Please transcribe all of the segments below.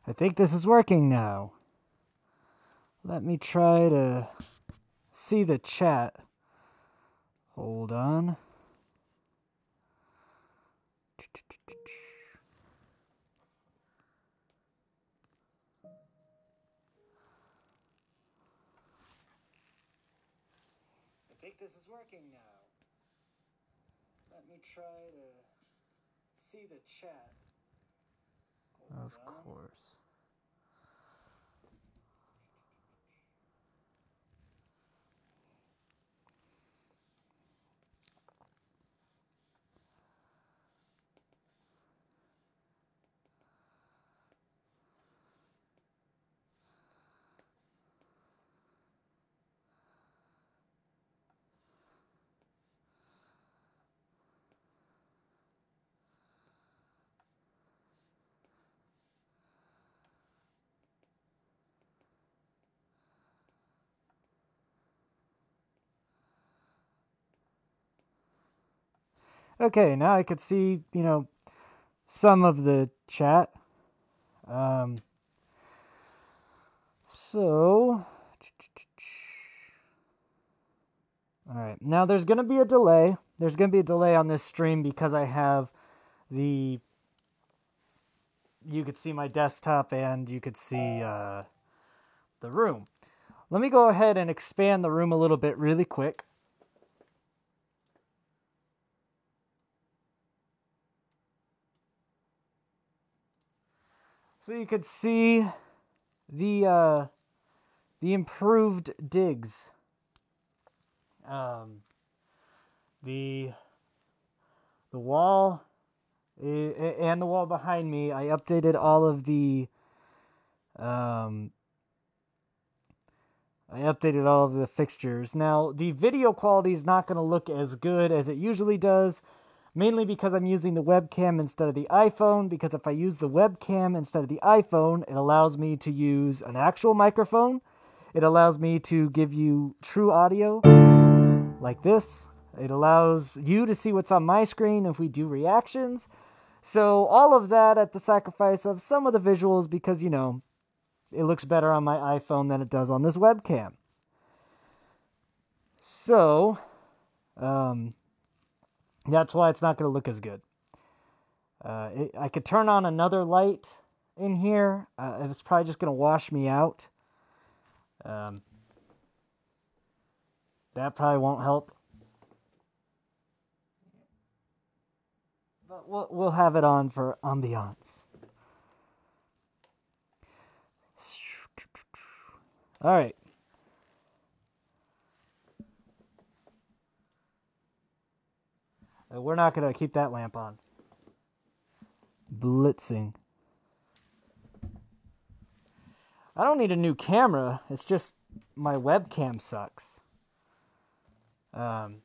I think this is working now. Let me try to see the chat. Hold on. I think this is working now. Let me try to see the chat. Of course. Okay, now I could see, some of the chat. So, all right, now there's going to be a delay. There's going to be a delay on this stream because I have you could see my desktop and you could see the room. Let me go ahead and expand the room a little bit really quick. So you could see the improved digs. The wall and the wall behind me, I updated all of the fixtures. Now, the video quality is not going to look as good as it usually does, mainly because I'm using the webcam instead of the iPhone, because if I use the webcam instead of the iPhone, it allows me to use an actual microphone. It allows me to give you true audio, like this. It allows you to see what's on my screen if we do reactions. So all of that at the sacrifice of some of the visuals, because, it looks better on my iPhone than it does on this webcam. So, that's why it's not going to look as good. I could turn on another light in here. It's probably just going to wash me out. That probably won't help. But we'll have it on for ambiance. All right. We're not going to keep that lamp on. Blitzing. I don't need a new camera. It's just my webcam sucks. But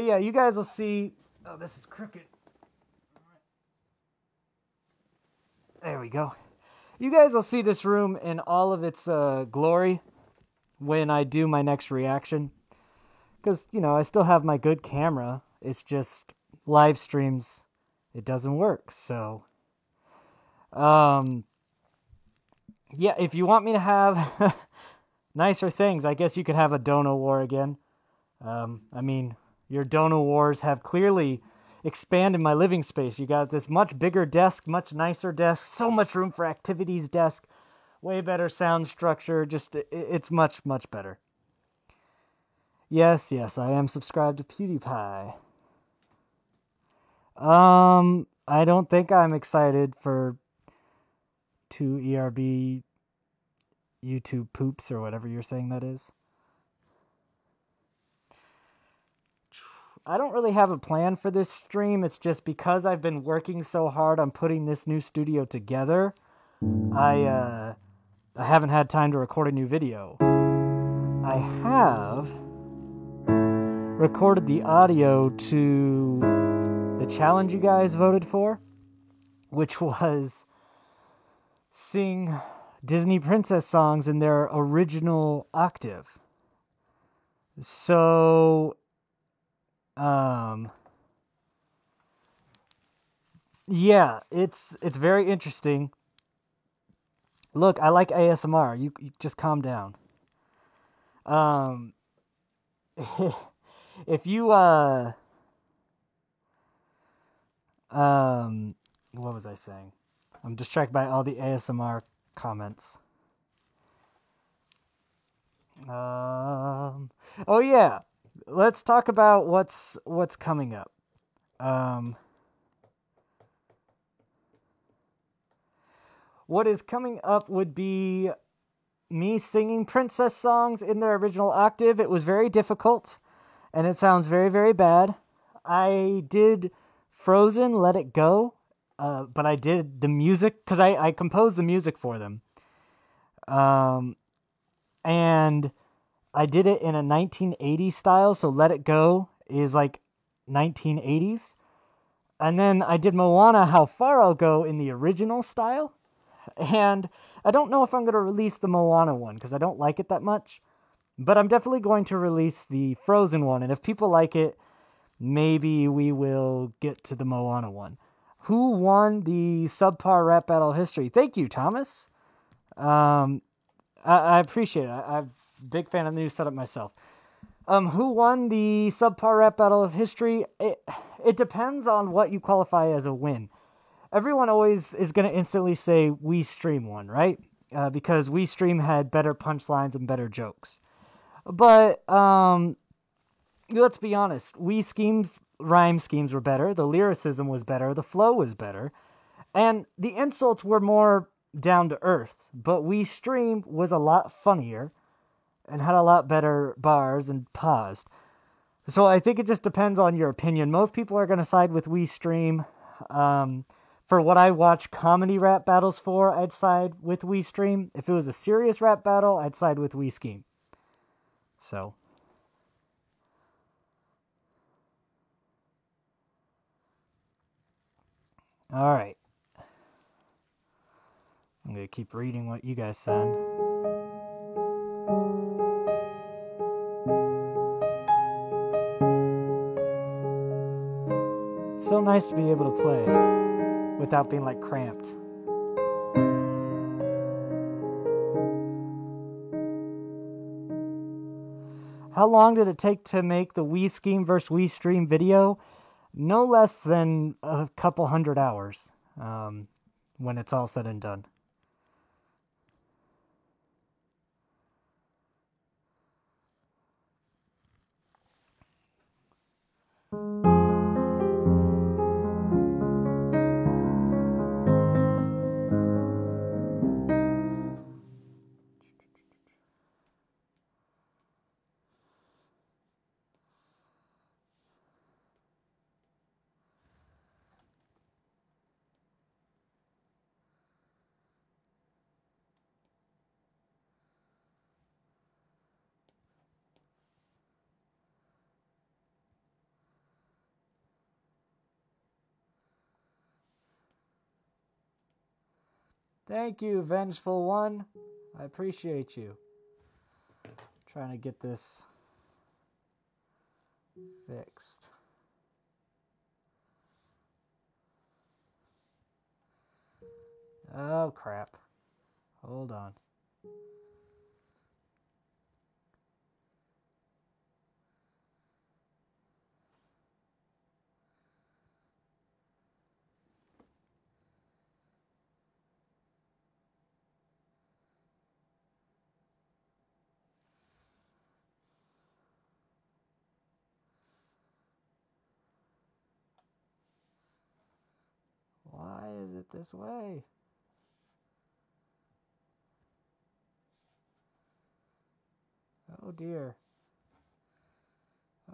yeah, you guys will see. Oh, this is crooked. There we go. You guys will see this room in all of its glory when I do my next reaction. Because, I still have my good camera. It's just live streams. It doesn't work. So, yeah, if you want me to have nicer things, I guess you could have a Dono War again. Your Dono Wars have clearly expanded my living space. You got this much bigger desk, much nicer desk, so much room for activities desk, way better sound structure. Just, it's much, much better. Yes, I am subscribed to PewDiePie. I don't think I'm excited for 2ERB YouTube poops or whatever you're saying that is. I don't really have a plan for this stream. It's just because I've been working so hard on putting this new studio together, I haven't had time to record a new video. I have recorded the audio to the challenge you guys voted for, which was sing Disney princess songs in their original octave. So Yeah, it's very interesting. Look, I like ASMR. You just calm down. Um, if you what was I saying? I'm distracted by all the ASMR comments. Oh yeah, let's talk about what's coming up. Um, what is coming up would be me singing princess songs in their original octave. It was very difficult, and it sounds very, very bad. I did Frozen, Let It Go, but I did the music because I composed the music for them. And I did it in a 1980s style, so Let It Go is like 1980s. And then I did Moana, How Far I'll Go in the original style. And I don't know if I'm going to release the Moana one because I don't like it that much. But I'm definitely going to release the Frozen one. And if people like it, maybe we will get to the Moana one. Who won the subpar rap battle history? Thank you, Thomas. I appreciate it. I'm a big fan of the new setup myself. Who won the subpar rap battle of history? It depends on what you qualify as a win. Everyone always is going to instantly say We Stream won, right? Because We Stream had better punchlines and better jokes. But let's be honest. Rhyme schemes were better. The lyricism was better. The flow was better. And the insults were more down to earth. But We Stream was a lot funnier and had a lot better bars and paused. So I think it just depends on your opinion. Most people are going to side with We Stream. For what I watch comedy rap battles for, I'd side with We Stream. If it was a serious rap battle, I'd side with We Scheme. So. Alright. I'm going to keep reading what you guys send. So nice to be able to play without being like cramped. How long did it take to make the We Scheme vs. We Stream video? No less than a couple 100 hours when it's all said and done. Thank you, Vengeful One. I appreciate you. Trying to get this fixed. Oh, crap. Hold on. Why is it this way? Oh dear.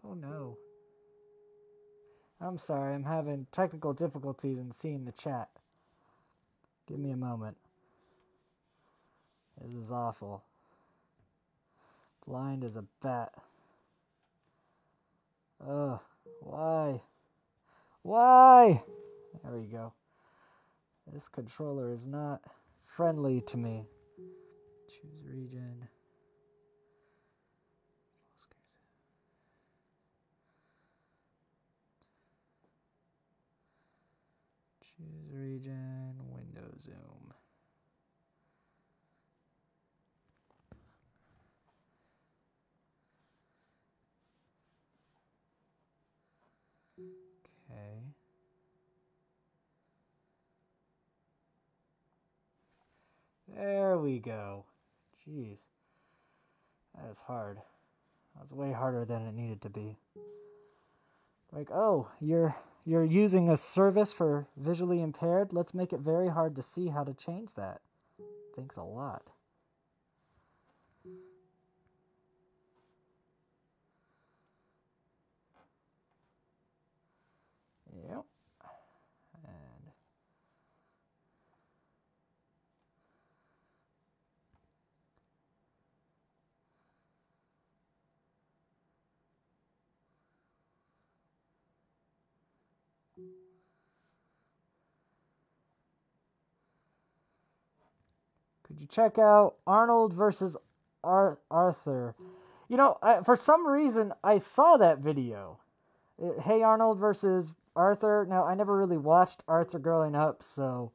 Oh no. I'm sorry, I'm having technical difficulties in seeing the chat. Give me a moment. This is awful. Blind as a bat. Ugh. Why? Why? There we go. This controller is not friendly to me. Choose region. region, window zoom. Okay. There we go. Jeez. That is hard. That was way harder than it needed to be. Like, oh, you're using a service for visually impaired? Let's make it very hard to see how to change that. Thanks a lot. Yep. And could you check out Arnold versus Arthur? You know, for some reason, I saw that video. Hey Arnold versus Arthur. Now, I never really watched Arthur growing up, so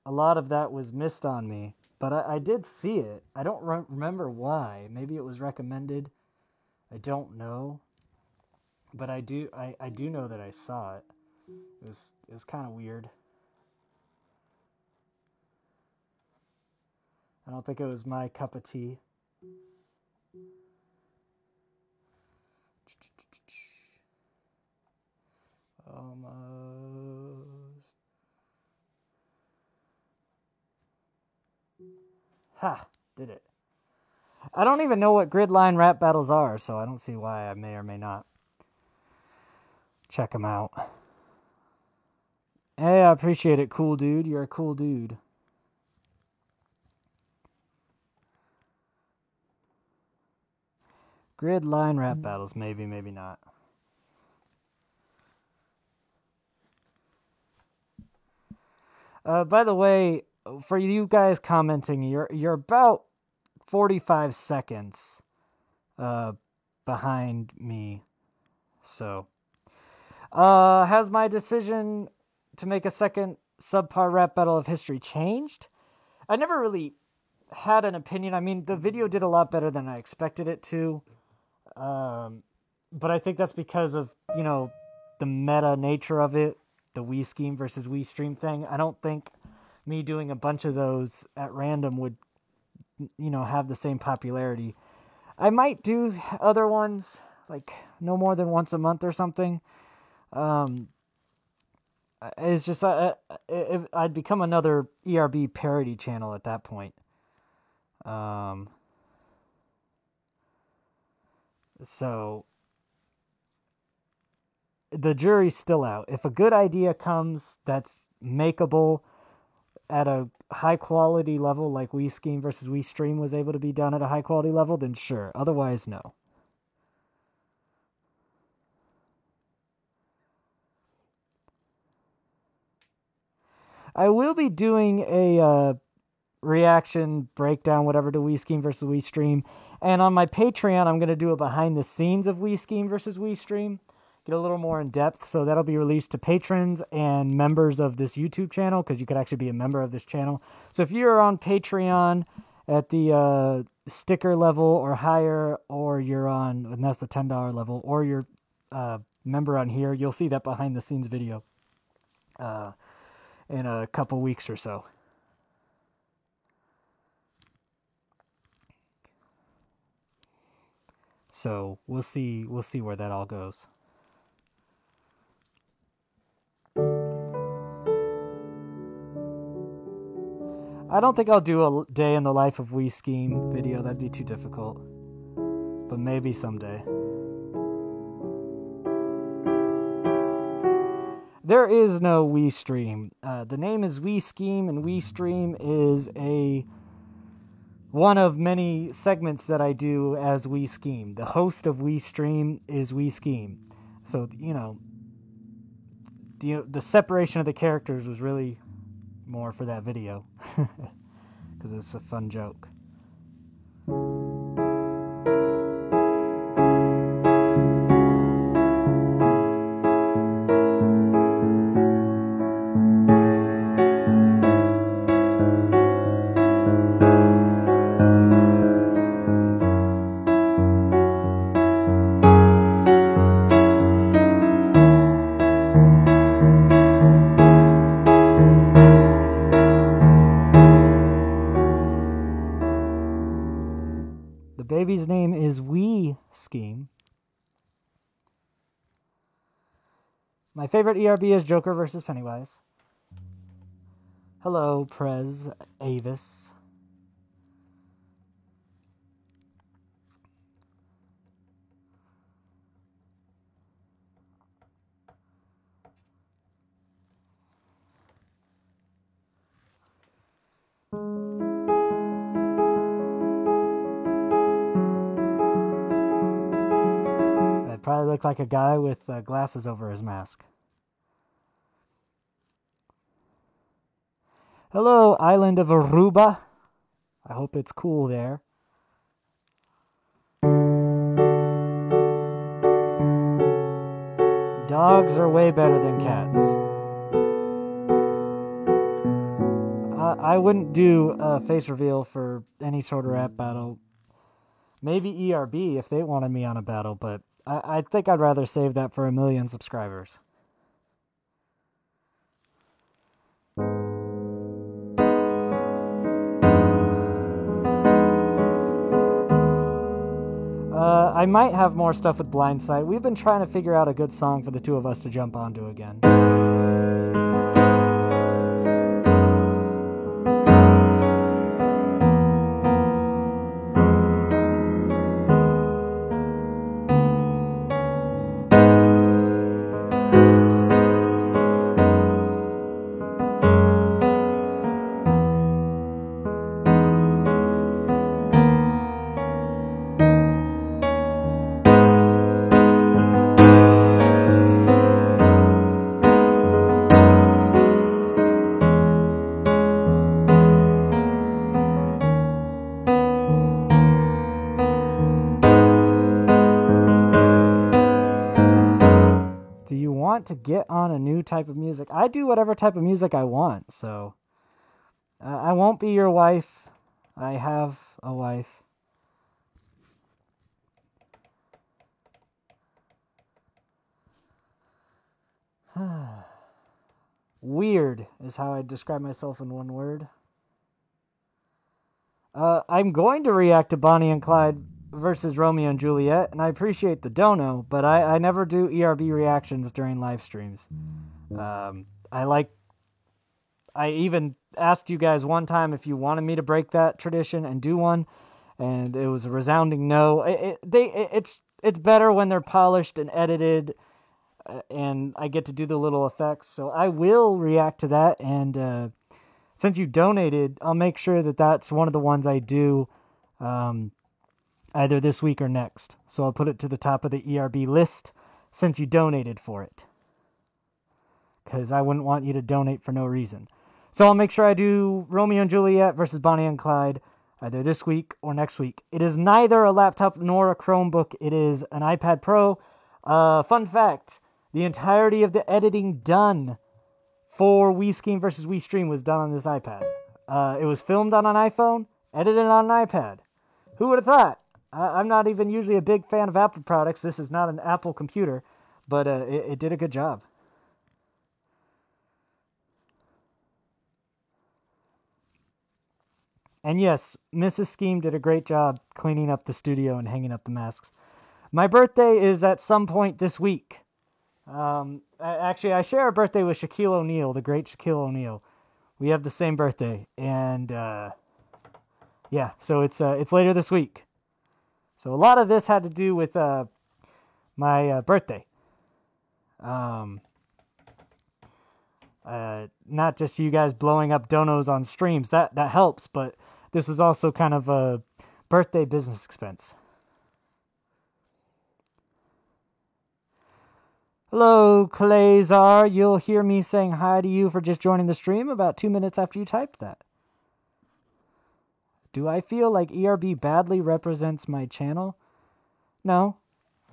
a lot of that was missed on me. But I did see it. I don't remember why. Maybe it was recommended. I don't know. But I do know that I saw it. It was kind of weird. I don't think it was my cup of tea. Almost. Ha! Did it. I don't even know what grid line rap battles are, so I don't see why I may or may not check them out. Hey, I appreciate it, cool dude. You're a cool dude. Grid line rap battles, maybe, maybe not. By the way, for you guys commenting, you're about 45 seconds behind me. So, has my decision to make a second subpar rap battle of history changed? I never really had an opinion. I mean, the video did a lot better than I expected it to. But I think that's because of, you know, the meta nature of it, the Wii Scheme versus Wii Stream thing. I don't think me doing a bunch of those at random would, you know, have the same popularity. I might do other ones, like no more than once a month or something. It's just, I'd become another ERB parody channel at that point. So the jury's still out. If a good idea comes that's makeable at a high quality level, like Wii Scheme versus Wii Stream was able to be done at a high quality level, then sure. Otherwise, no. I will be doing a reaction breakdown, whatever, to Wii Scheme versus Wii Stream. And on my Patreon, I'm going to do a behind the scenes of Wii Scheme versus Wii Stream. Get a little more in depth. So that'll be released to patrons and members of this YouTube channel, because you could actually be a member of this channel. So if you're on Patreon at the sticker level or higher, or you're on, and that's the $10 level, or you're a member on here, you'll see that behind the scenes video in a couple weeks or so. So we'll see where that all goes. I don't think I'll do a day in the life of Wii Scheme video. That'd be too difficult. But maybe someday. There is no Wii Stream. The name is Wii Scheme, and Wii Stream is one of many segments that I do as Wii Scheme. The host of Wii Stream is Wii Scheme. So, you know, the separation of the characters was really more for that video. Because it's a fun joke. baby's name is Wee Scheme. My favorite ERB is Joker versus Pennywise. Hello, Prez Avis. I'd probably look like a guy with glasses over his mask. Hello, island of Aruba. I hope it's cool there. Dogs are way better than cats. I wouldn't do a face reveal for any sort of rap battle. Maybe ERB if they wanted me on a battle, but I think I'd rather save that for 1 million subscribers. I might have more stuff with Blindside. We've been trying to figure out a good song for the two of us to jump onto again. To get on a new type of music. I do whatever type of music I want, so I won't be your wife. I have a wife. Weird is how I describe myself in one word. I'm going to react to Bonnie and Clyde versus Romeo and Juliet, and I appreciate the dono, but I never do ERB reactions during live streams. I even asked you guys one time if you wanted me to break that tradition and do one, and it was a resounding no. It's better when they're polished and edited, and I get to do the little effects, so I will react to that, and since you donated, I'll make sure that that's one of the ones I do, either this week or next. So I'll put it to the top of the ERB list since you donated for it. Because I wouldn't want you to donate for no reason. So I'll make sure I do Romeo and Juliet versus Bonnie and Clyde either this week or next week. It is neither a laptop nor a Chromebook. It is an iPad Pro. Fun fact, the entirety of the editing done for Wii Scheme versus Wii Stream was done on this iPad. It was filmed on an iPhone, edited on an iPad. Who would have thought? I'm not even usually a big fan of Apple products. This is not an Apple computer, but it did a good job. And yes, Mrs. Scheme did a great job cleaning up the studio and hanging up the masks. My birthday is at some point this week. Actually, I share a birthday with Shaquille O'Neal, the great Shaquille O'Neal. We have the same birthday, and yeah, so it's later this week. So a lot of this had to do with my birthday. Not just you guys blowing up donos on streams. That helps, but this is also kind of a birthday business expense. Hello, Clayzar. You'll hear me saying hi to you for just joining the stream about 2 minutes after you typed that. Do I feel like ERB badly represents my channel? No.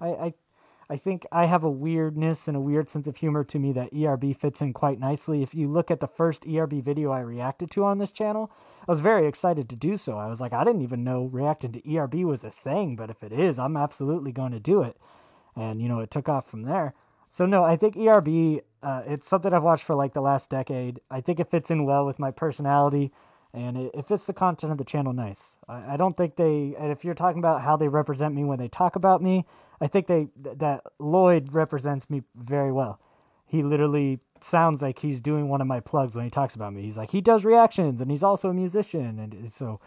I think I have a weirdness and a weird sense of humor to me that ERB fits in quite nicely. If you look at the first ERB video I reacted to on this channel, I was very excited to do so. I was like, I didn't even know reacting to ERB was a thing, but if it is, I'm absolutely going to do it. And, it took off from there. So no, I think ERB, it's something I've watched for like the last decade. I think it fits in well with my personality And it fits the content of the channel nice. I don't think and if you're talking about how they represent me when they talk about me, I think that Lloyd represents me very well. He literally sounds like he's doing one of my plugs when he talks about me. He's like, he does reactions, and he's also a musician. And so,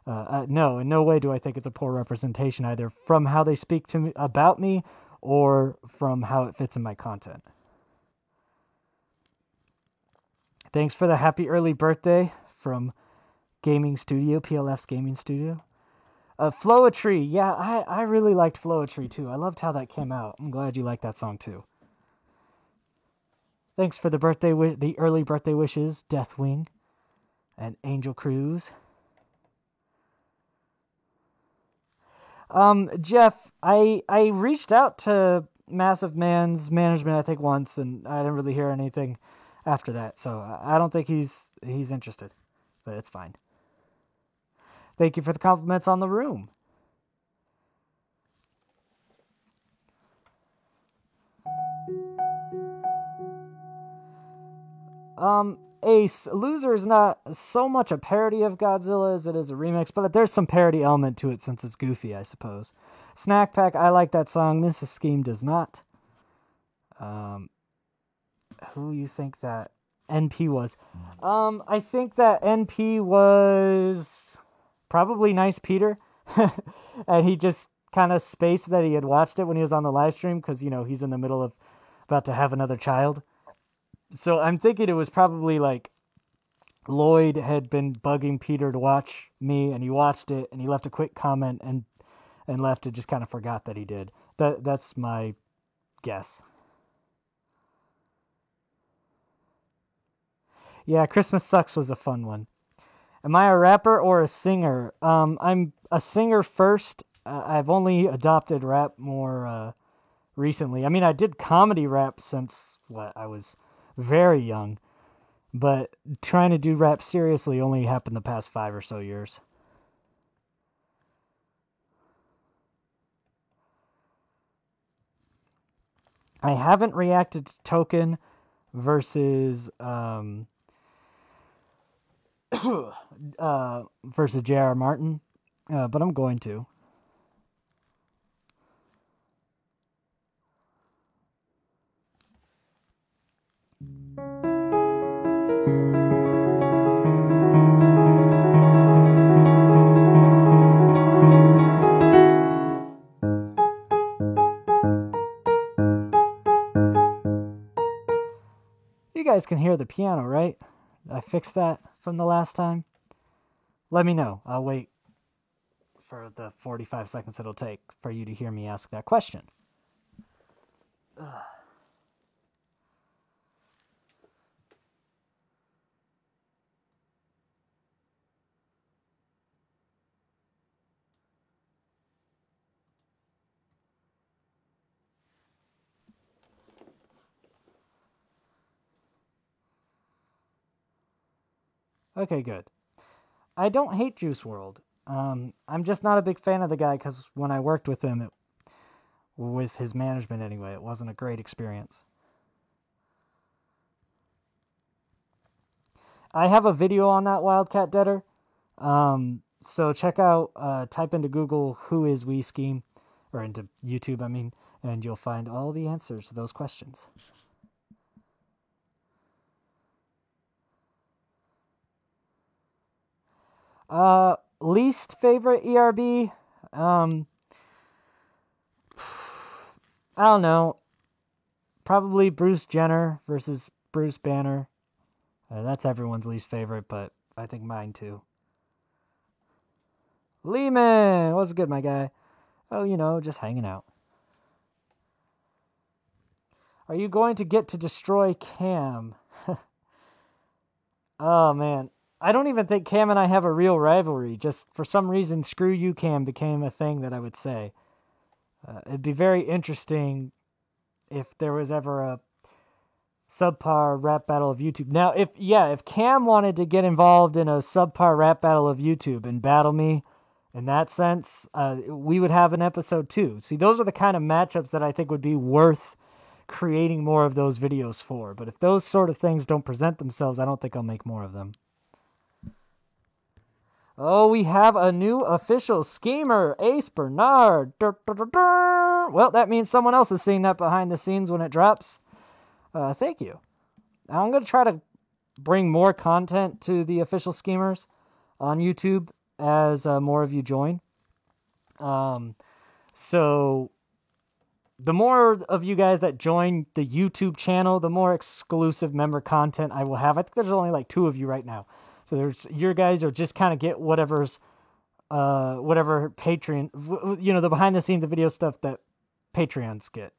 no, in no way do I think it's a poor representation, either from how they speak to me about me or from how it fits in my content. Thanks for the happy early birthday from Gaming Studio, PLF's Gaming Studio. Floetry, yeah, I really liked Floetry too. I loved how that came out. I'm glad you liked that song too. Thanks for the early birthday wishes, Deathwing and Angel Cruz. Jeff, I reached out to Massive Man's management, I think, once, and I didn't really hear anything after that, so I don't think he's interested, but it's fine. Thank you for the compliments on the room. Ace, Loser is not so much a parody of Godzilla as it is a remix, but there's some parody element to it since it's goofy, I suppose. Snack Pack, I like that song. Mrs. Scheme does not. Who you think that NP was? I think that NP was probably Nice Peter, and he just kind of spaced that he had watched it when he was on the live stream because, he's in the middle of about to have another child. So I'm thinking it was probably like Lloyd had been bugging Peter to watch me, and he watched it, and he left a quick comment and left and just kind of forgot that he did. That's my guess. Yeah, Christmas Sucks was a fun one. Am I a rapper or a singer? I'm a singer first. I've only adopted rap more recently. I mean, I did comedy rap since, I was very young. But trying to do rap seriously only happened the past 5 or so years. I haven't reacted to Token versus versus J.R. Martin, but I'm going to. You guys can hear the piano, right? I fixed that from the last time. Let me know. I'll wait for the 45 seconds it'll take for you to hear me ask that question. Okay, good. I don't hate Juice WRLD. I'm just not a big fan of the guy because when I worked with him, with his management anyway, it wasn't a great experience. I have a video on that Wildcat Deader. So check out, type into Google, who is We Scheme, or into YouTube, I mean, and you'll find all the answers to those questions. Least favorite ERB? I don't know. Probably Bruce Jenner versus Bruce Banner. That's everyone's least favorite, but I think mine too. Lehman! What's good, my guy? Oh, just hanging out. Are you going to get to destroy Cam? Oh, man. I don't even think Cam and I have a real rivalry. Just for some reason, Screw You, Cam became a thing that I would say. It'd be very interesting if there was ever a subpar rap battle of YouTube. Now, if Cam wanted to get involved in a subpar rap battle of YouTube and battle me in that sense, we would have an episode too. See, those are the kind of matchups that I think would be worth creating more of those videos for. But if those sort of things don't present themselves, I don't think I'll make more of them. Oh, we have a new official schemer, Ace Bernard. Well, that means someone else is seeing that behind the scenes when it drops. Thank you. I'm going to try to bring more content to the official schemers on YouTube as more of you join. So the more of you guys that join the YouTube channel, the more exclusive member content I will have. I think there's only like 2 of you right now. So there's your guys are just kind of get whatever Patreon, you know, the behind the scenes video stuff that patrons get.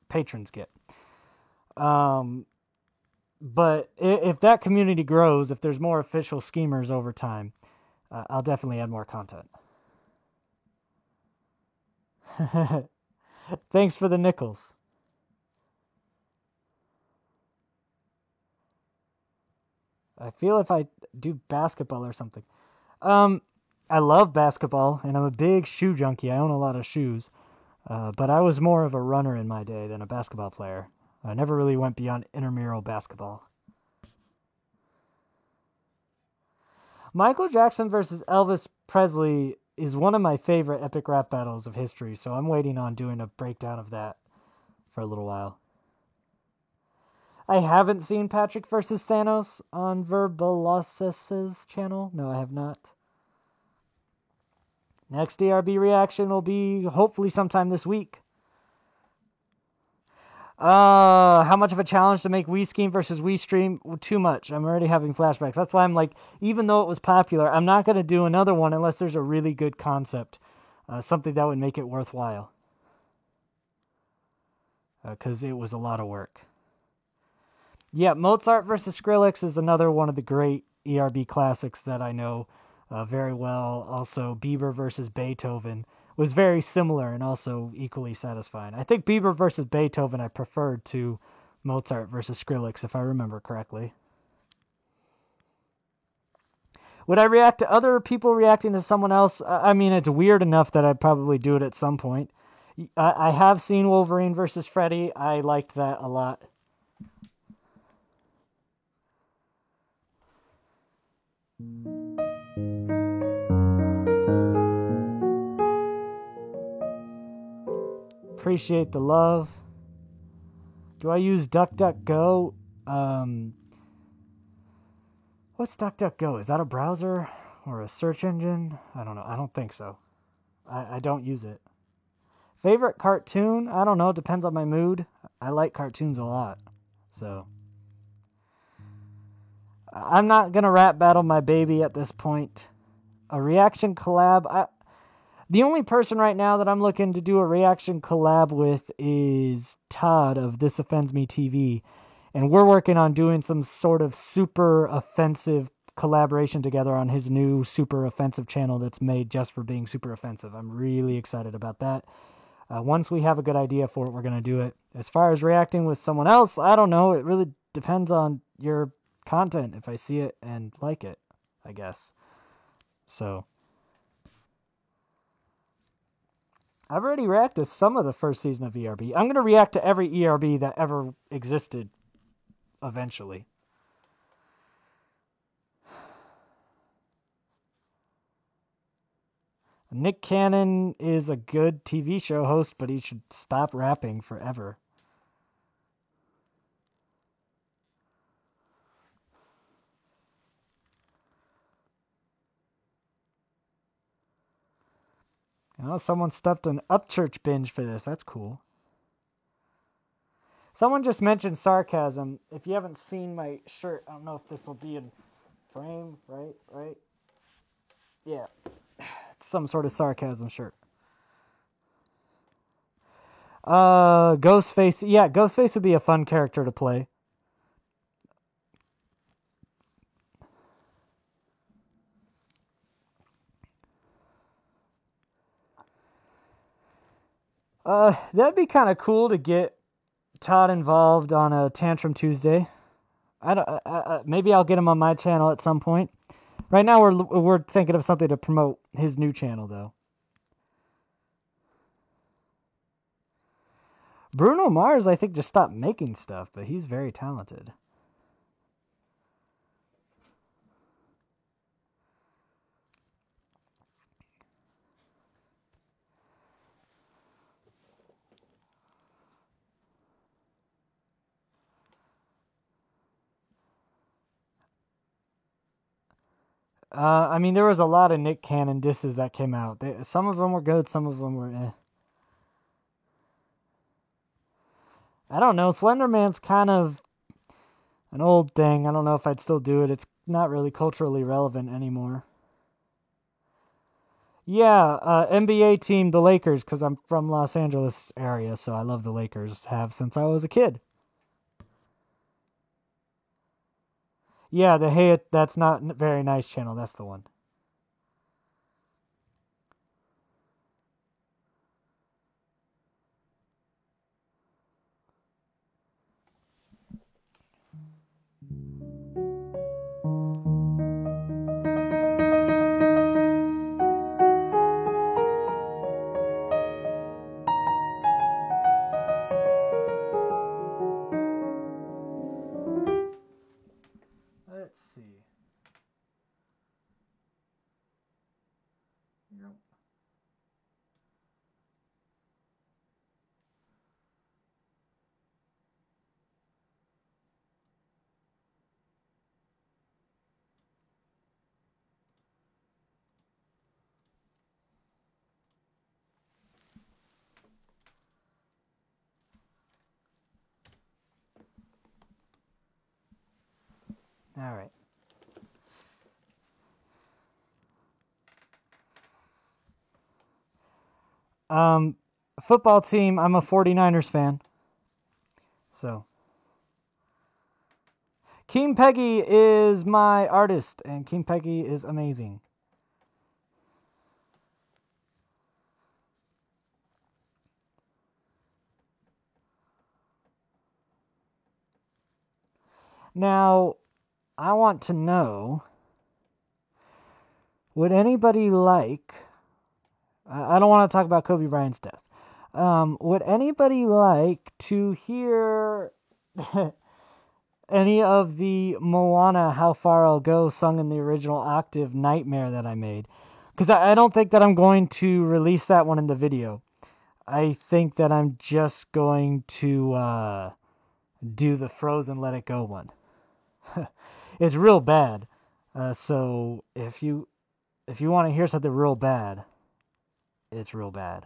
But if that community grows, if there's more official schemers over time, I'll definitely add more content. Thanks for the nickels. I feel if I do basketball or something. I love basketball, and I'm a big shoe junkie. I own a lot of shoes. But I was more of a runner in my day than a basketball player. I never really went beyond intramural basketball. Michael Jackson versus Elvis Presley is one of my favorite epic rap battles of history, so I'm waiting on doing a breakdown of that for a little while. I haven't seen Patrick versus Thanos on Verbalos's channel. No, I have not. Next ERB reaction will be hopefully sometime this week. How much of a challenge to make Wii Scheme versus Wii Stream? Too much. I'm already having flashbacks. That's why I'm like, even though it was popular, I'm not going to do another one unless there's a really good concept. Something that would make it worthwhile. Because it was a lot of work. Yeah, Mozart versus Skrillex is another one of the great ERB classics that I know very well. Also, Bieber versus Beethoven was very similar and also equally satisfying. I think Bieber versus Beethoven I preferred to Mozart versus Skrillex, if I remember correctly. Would I react to other people reacting to someone else? I mean, it's weird enough that I'd probably do it at some point. I have seen Wolverine versus Freddy. I liked that a lot. Appreciate the love. Do I use DuckDuckGo? What's DuckDuckGo? Is that a browser or a search engine? I don't know. I don't think so. I don't use it. Favorite cartoon? I don't know. It depends on my mood. I like cartoons a lot. So I'm not going to rap battle my baby at this point. A reaction collab? The only person right now that I'm looking to do a reaction collab with is Todd of This Offends Me TV. And we're working on doing some sort of super offensive collaboration together on his new super offensive channel that's made just for being super offensive. I'm really excited about that. Once we have a good idea for it, we're going to do it. As far as reacting with someone else, I don't know. It really depends on your content, if I see it and like it, I guess. So I've already reacted to some of the first season of ERB. I'm going to react to every ERB that ever existed eventually. Nick Cannon is a good TV show host, but he should stop rapping forever. Oh, someone stuffed an Upchurch binge for this. That's cool. Someone just mentioned sarcasm. If you haven't seen my shirt, I don't know if this will be in frame, right? Yeah. It's some sort of sarcasm shirt. Ghostface. Yeah, Ghostface would be a fun character to play. That'd be kind of cool to get Todd involved on a Tantrum Tuesday. Maybe I'll get him on my channel at some point. Right now we're thinking of something to promote his new channel though. Bruno Mars, I think, just stopped making stuff, but he's very talented. I mean, there was a lot of Nick Cannon disses that came out. Some of them were good, some of them were eh. I don't know. Slenderman's kind of an old thing. I don't know if I'd still do it. It's not really culturally relevant anymore. Yeah, NBA team, the Lakers, because I'm from Los Angeles area, so I love the Lakers. Have since I was a kid. Yeah, the Hey, That's Not Very Nice channel. That's the one. Let's see. Yep. All right. Football team, I'm a 49ers fan. So, King Peggy is my artist, and King Peggy is amazing. Now, I want to know, would anybody like, I don't want to talk about Kobe Bryant's death. Would anybody like to hear any of the Moana How Far I'll Go sung in the original octave Nightmare that I made? Because I don't think that I'm going to release that one in the video. I think that I'm just going to do the Frozen Let It Go one. It's real bad. So if you want to hear something real bad, it's real bad.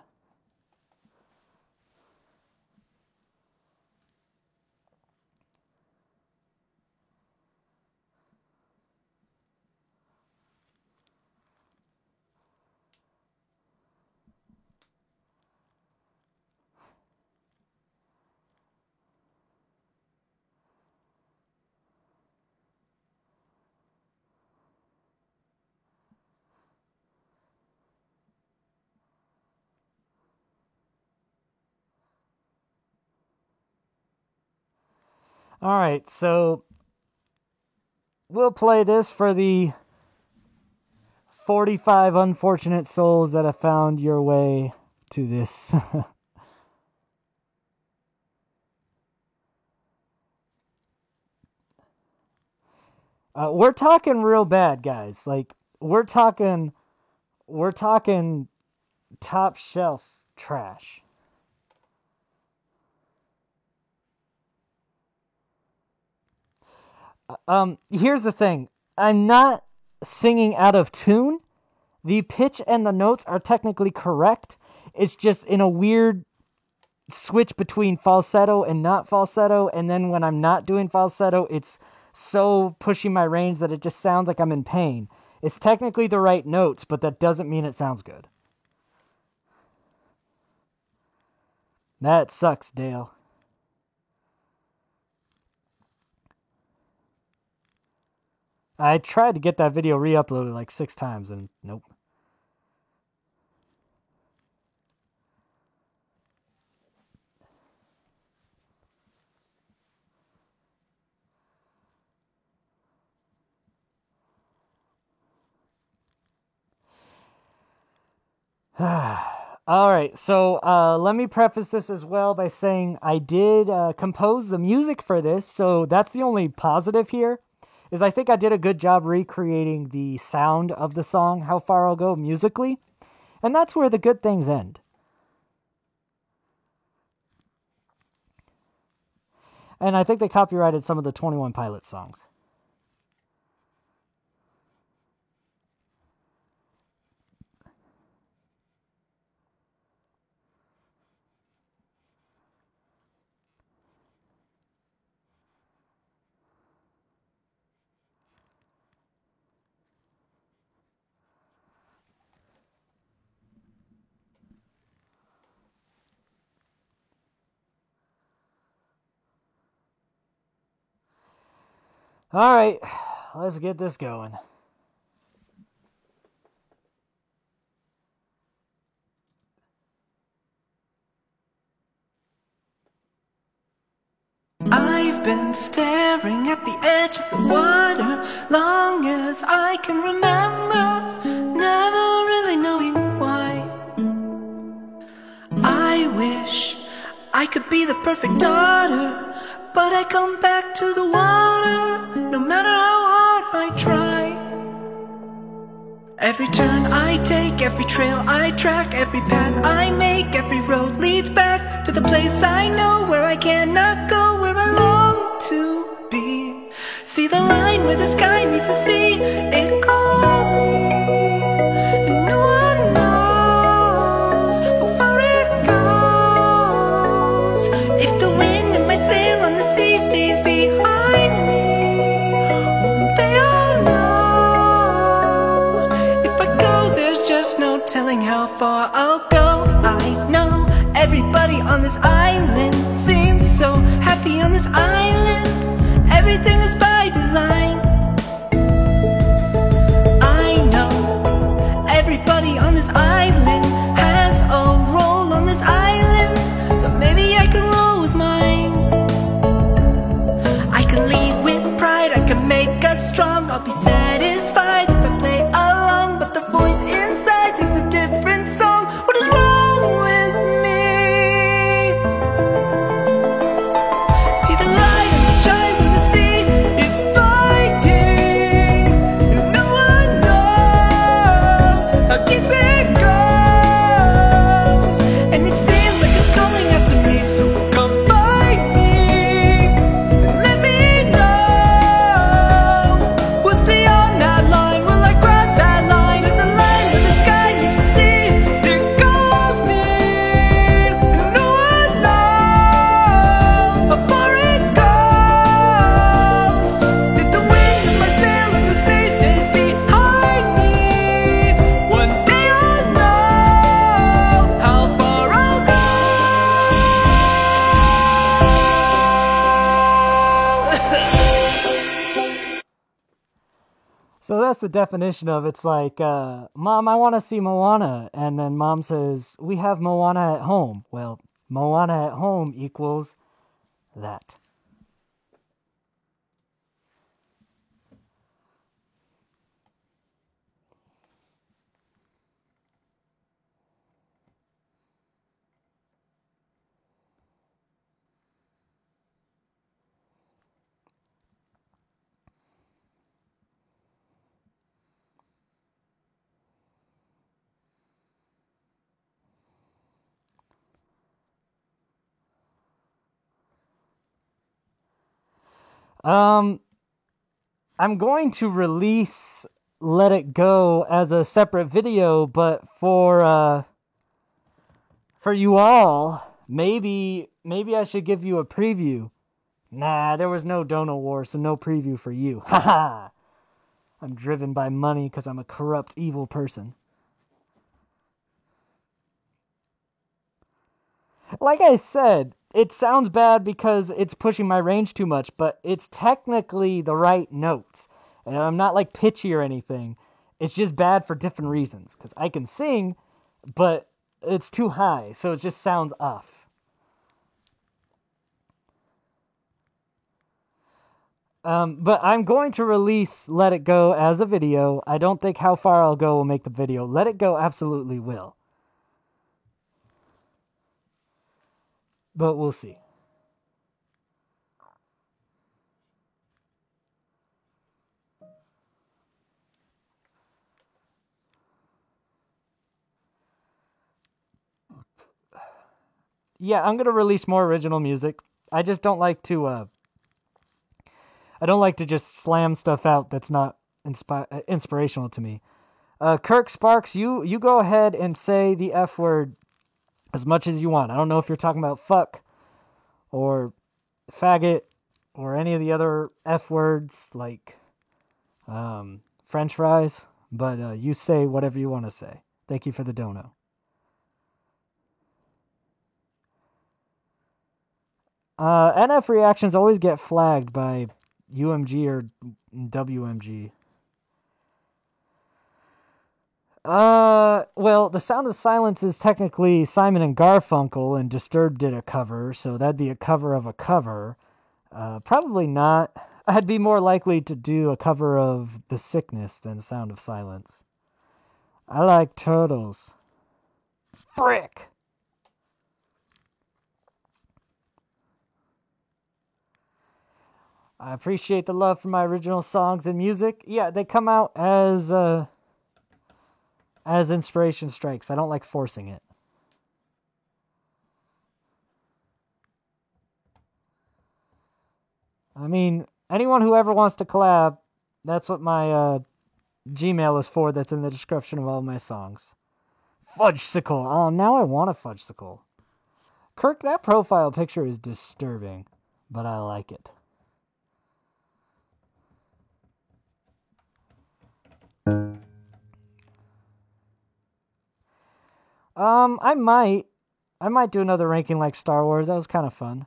All right, so we'll play this for the 45 unfortunate souls that have found your way to this. We're talking real bad, guys. Like we're talking top shelf trash. Here's the thing. I'm not singing out of tune. The pitch and the notes are technically correct. It's just in a weird switch between falsetto and not falsetto, and then when I'm not doing falsetto, it's so pushing my range that it just sounds like I'm in pain. It's technically the right notes, but that doesn't mean it sounds good. That sucks, Dale. I tried to get that video re-uploaded like 6 times, and nope. All right, so let me preface this as well by saying I did compose the music for this, so that's the only positive here, is I think I did a good job recreating the sound of the song, How Far I'll Go, musically, and that's where the good things end. And I think they copyrighted some of the 21 Pilots songs. Alright, let's get this going. I've been staring at the edge of the water long as I can remember, never really knowing why. I wish I could be the perfect daughter, but I come back to the water no matter how hard I try. Every turn I take, every trail I track, every path I make, every road leads back to the place I know where I cannot go, where I long to be. See the line where the sky meets the sea, it calls me, and no one knows how far it goes. If the wind in my sail on the sea stays behind me, one day I'll know. There's no telling how far I'll go. I know everybody on this island seems so happy on this island. Everything is by design. I know everybody on this island has a role on this island, so maybe I can roll with mine. I can lead with pride, I can make us strong. I'll be satisfied if I play along, but the voice inside sings a different song. What is wrong with me? See the light that shines on the sea, it's blinding, and no one knows how deep it goes. And it seems like it's calling out to me, so come find me and let me know what's beyond that line. Will I cross that line? At the line where the sky meets the sea, it calls me, and no one knows how far it goes. If the wind in my sail and the sea stays behind me, one day I'll know how far I'll go. So that's the definition of it's like, Mom, I want to see Moana. And then Mom says, we have Moana at home. Well, Moana at home equals that. I'm going to release Let It Go as a separate video, but for you all, maybe I should give you a preview. Nah, there was no Dono War, so no preview for you. Haha. I'm driven by money because I'm a corrupt, evil person. Like I said, it sounds bad because it's pushing my range too much, but it's technically the right notes. And I'm not like pitchy or anything. It's just bad for different reasons. Because I can sing, but it's too high, so it just sounds off. But I'm going to release Let It Go as a video. I don't think How Far I'll Go will make the video. Let It Go absolutely will. But we'll see. Yeah, I'm going to release more original music. I just don't like to, I don't like to just slam stuff out that's not inspirational to me. Kirk Sparks, you go ahead and say the F word as much as you want. I don't know if you're talking about fuck or faggot or any of the other F words like French fries, but you say whatever you want to say. Thank you for the dono. NF reactions always get flagged by UMG or WMG. Well, The Sound of Silence is technically Simon and Garfunkel, and Disturbed did a cover, so that'd be a cover of a cover. Probably not. I'd be more likely to do a cover of The Sickness than Sound of Silence. I like turtles. Frick! I appreciate the love for my original songs and music. Yeah, they come out as inspiration strikes. I don't like forcing it. I mean, anyone who ever wants to collab, that's what my Gmail is for. That's in the description of all my songs. Fudgesicle. Oh, now I want a fudgesicle. Kirk, that profile picture is disturbing, but I like it. I might do another ranking like Star Wars. That was kind of fun.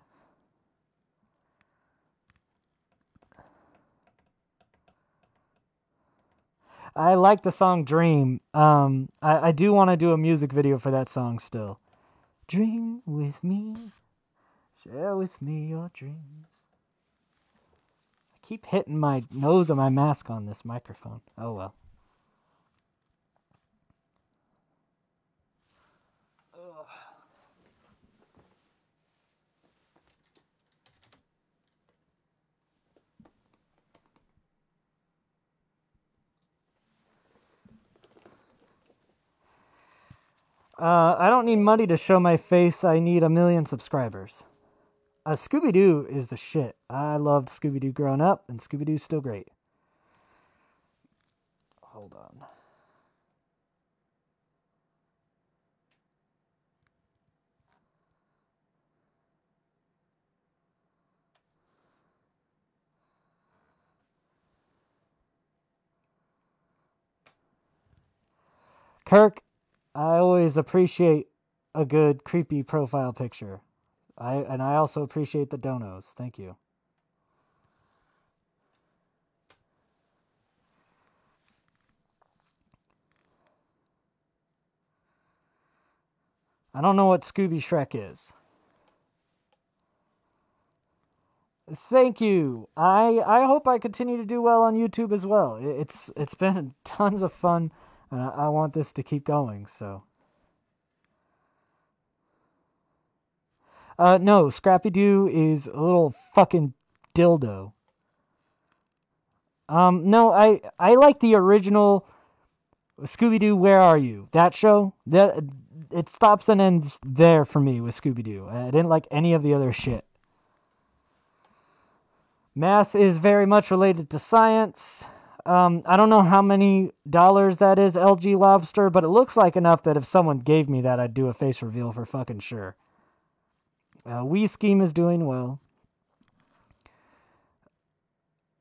I like the song Dream. I do want to do a music video for that song still. Dream with me. Share with me your dreams. I keep hitting my nose of my mask on this microphone. Oh well. I don't need money to show my face. I need 1 million subscribers. Scooby-Doo is the shit. I loved Scooby-Doo growing up, and Scooby-Doo's still great. Hold on. Kirk, I always appreciate a good creepy profile picture. I also appreciate the donos. Thank you. I don't know what Scooby Shrek is. Thank you. I hope I continue to do well on YouTube as well. It's been tons of fun, and I want this to keep going, so. No, Scrappy-Doo is a little fucking dildo. No, I like the original Scooby-Doo, Where Are You? That show. It stops and ends there for me with Scooby-Doo. I didn't like any of the other shit. Math is very much related to science. I don't know how many dollars that is, LG Lobster, but it looks like enough that if someone gave me that, I'd do a face reveal for fucking sure. Wii Scheme is doing well.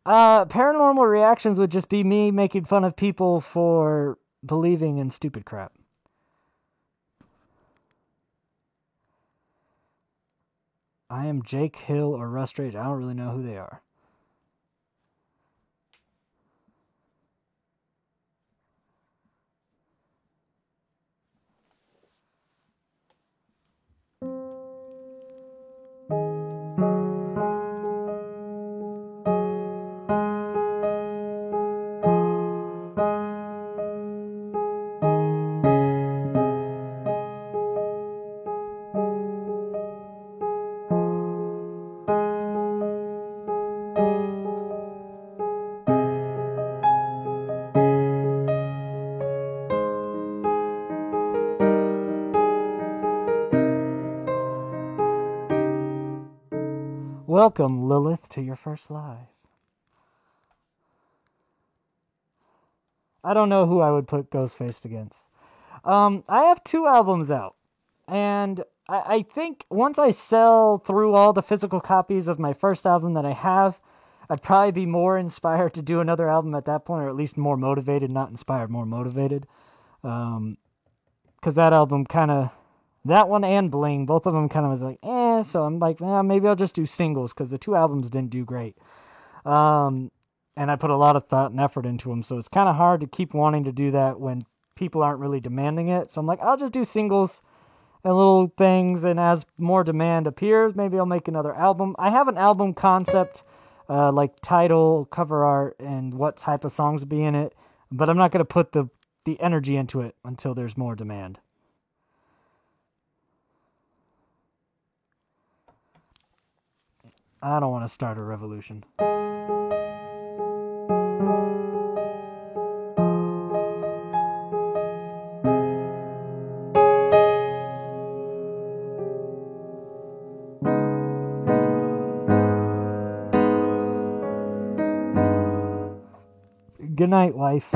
Paranormal reactions would just be me making fun of people for believing in stupid crap. I am Jake Hill or Rust Rage. I don't really know who they are. Welcome, Lilith, to your first live. I don't know who I would put Ghostface against. I have 2 albums out, and I think once I sell through all the physical copies of my first album that I have, I'd probably be more inspired to do another album at that point, or at least more motivated, not inspired, more motivated. Because that album kind of... That one and Bling, both of them kind of was like, so I'm like, maybe I'll just do singles, because the 2 albums didn't do great. And I put a lot of thought and effort into them, so it's kind of hard to keep wanting to do that when people aren't really demanding it. So I'm like, I'll just do singles and little things, and as more demand appears, maybe I'll make another album. I have an album concept, like title, cover art, and what type of songs will be in it, but I'm not going to put the energy into it until there's more demand. I don't want to start a revolution. Good night, wife.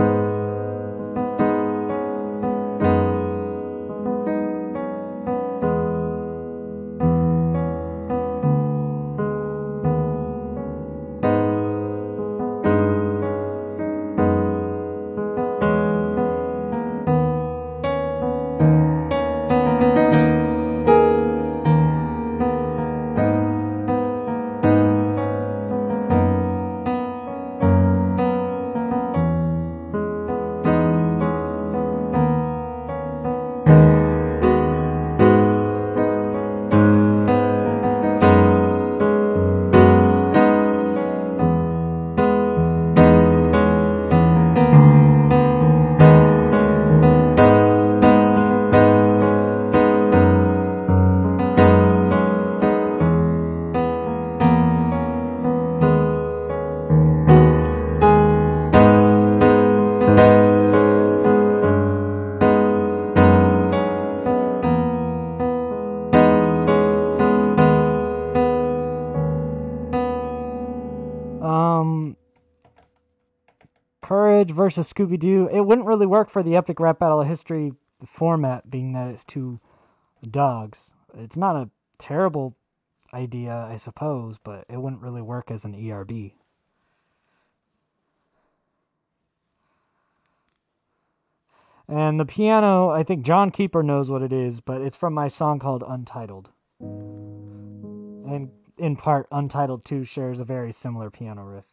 Courage versus Scooby-Doo. It wouldn't really work for the Epic Rap Battle of History format, being that it's two dogs. It's not a terrible idea, I suppose, but it wouldn't really work as an ERB. And the piano, I think John Keeper knows what it is, but it's from my song called Untitled. And in part, Untitled 2 shares a very similar piano riff.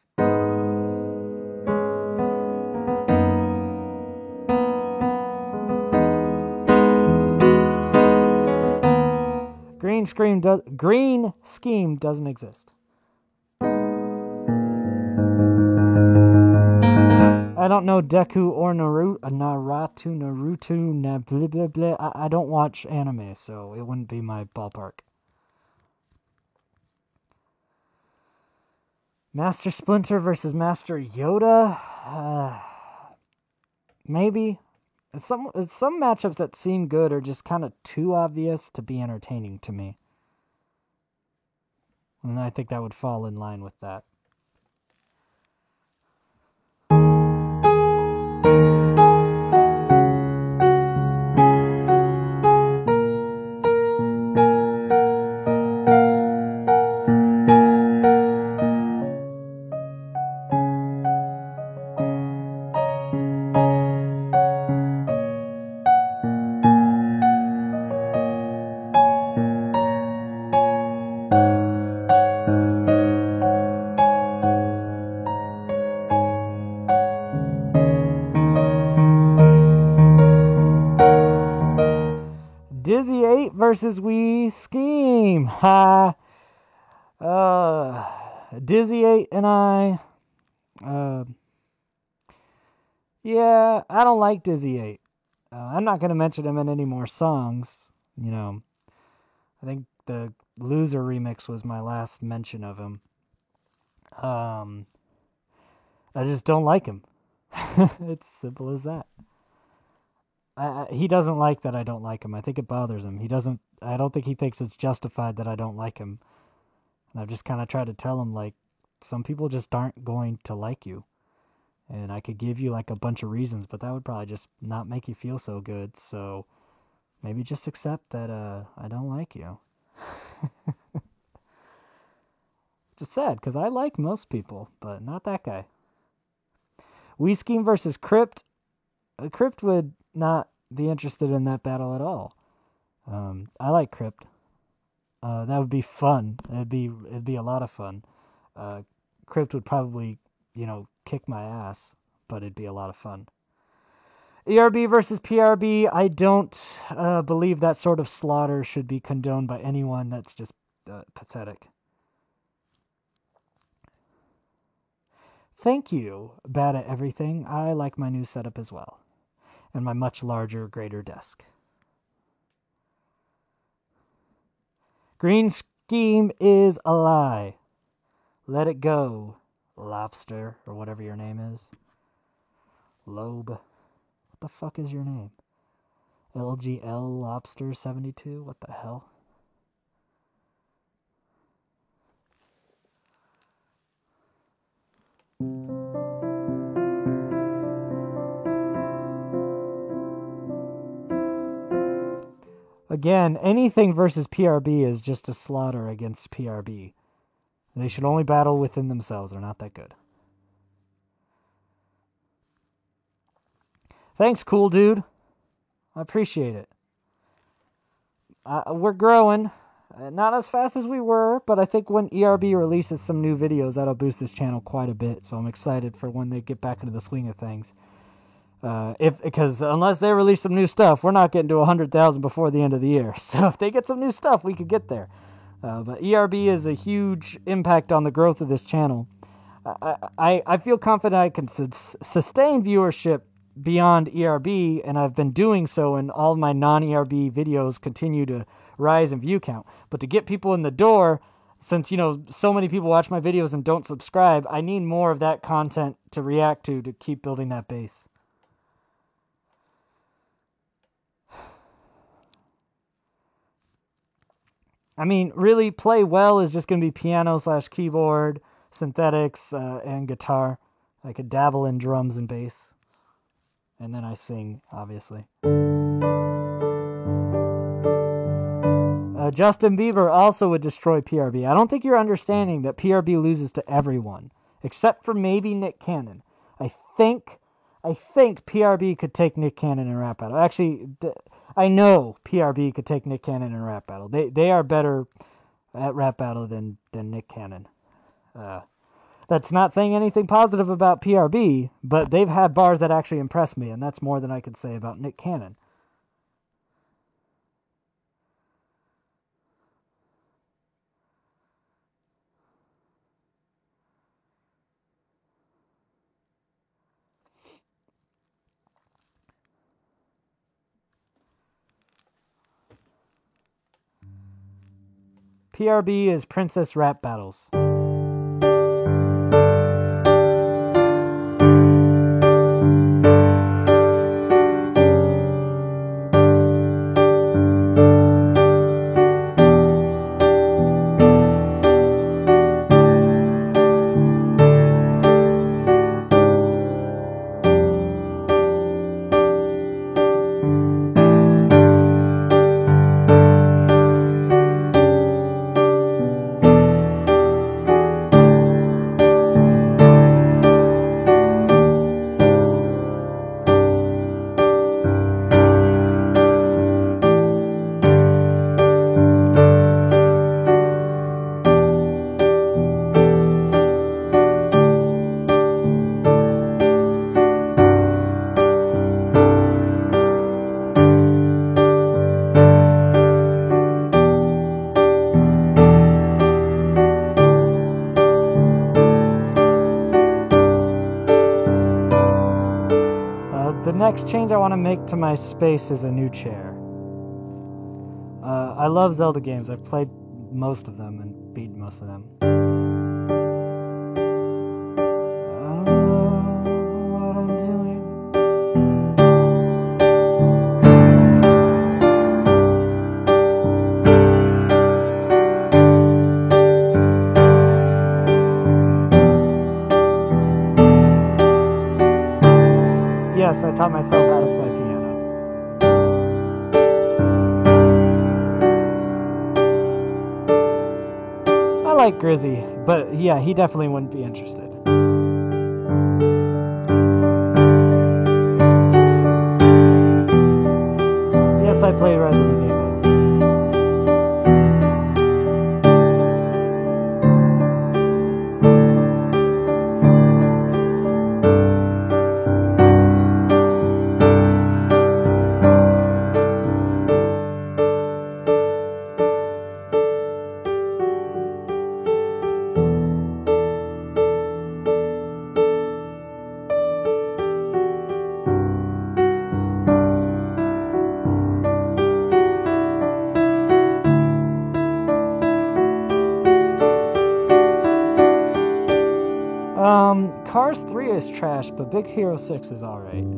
Green Scheme doesn't exist. I don't know Deku or Naruto, blah, blah, blah. I don't watch anime, so it wouldn't be my ballpark. Master Splinter versus Master Yoda? Maybe. Some matchups that seem good are just kind of too obvious to be entertaining to me. And I think that would fall in line with that. Dizzy 8 versus We Scheme. Ha. Dizzy 8 and I. Yeah, I don't like Dizzy 8. I'm not going to mention him in any more songs. You know, I think the Loser remix was my last mention of him. I just don't like him. It's simple as that. He doesn't like that I don't like him. I think it bothers him. I don't think he thinks it's justified that I don't like him. And I've just kind of tried to tell him, like, some people just aren't going to like you. And I could give you, like, a bunch of reasons, but that would probably just not make you feel so good. So maybe just accept that I don't like you. Just sad, because I like most people, but not that guy. We Scheme versus Crypt. Crypt would not be interested in that battle at all. I like Crypt. That would be fun. It'd be a lot of fun. Crypt would probably, kick my ass, but it'd be a lot of fun. ERB versus PRB, I don't believe that sort of slaughter should be condoned by anyone. That's just pathetic. Thank you, Bad at Everything. I like my new setup as well, and my much larger, greater desk. Green scheme is a lie. Let it go, Lobster, or whatever your name is. Loeb. What the fuck is your name? LGL Lobster 72? What the hell? Again, anything versus PRB is just a slaughter against PRB. They should only battle within themselves. They're not that good. Thanks, cool dude. I appreciate it. We're growing. Not as fast as we were, but I think when ERB releases some new videos, that'll boost this channel quite a bit. So I'm excited for when they get back into the swing of things. Because unless they release some new stuff, we're not getting to 100,000 before the end of the year. So if they get some new stuff, we could get there. But ERB is a huge impact on the growth of this channel. I feel confident I can sustain viewership beyond ERB, and I've been doing so, and all my non-ERB videos continue to rise in view count. But to get people in the door, since, so many people watch my videos and don't subscribe, I need more of that content to react to keep building that base. I mean, really, play well is just going to be piano/keyboard, synthetics, and guitar. I could dabble in drums and bass. And then I sing, obviously. Justin Bieber also would destroy PRB. I don't think you're understanding that PRB loses to everyone, except for maybe Nick Cannon. I think PRB could take Nick Cannon in a rap battle. Actually, I know PRB could take Nick Cannon in a rap battle. They are better at rap battle than Nick Cannon. That's not saying anything positive about PRB, but they've had bars that actually impress me, and that's more than I could say about Nick Cannon. PRB is Princess Rap Battles. Next change I want to make to my space is a new chair. I love Zelda games. I've played most of them and beat most of them. I don't know what I'm doing. Yes, I taught myself how to play piano. I like Grizzy, but yeah, he definitely wouldn't be interested. Yes, I played Resident Evil. Cars 3 is trash, but Big Hero 6 is alright.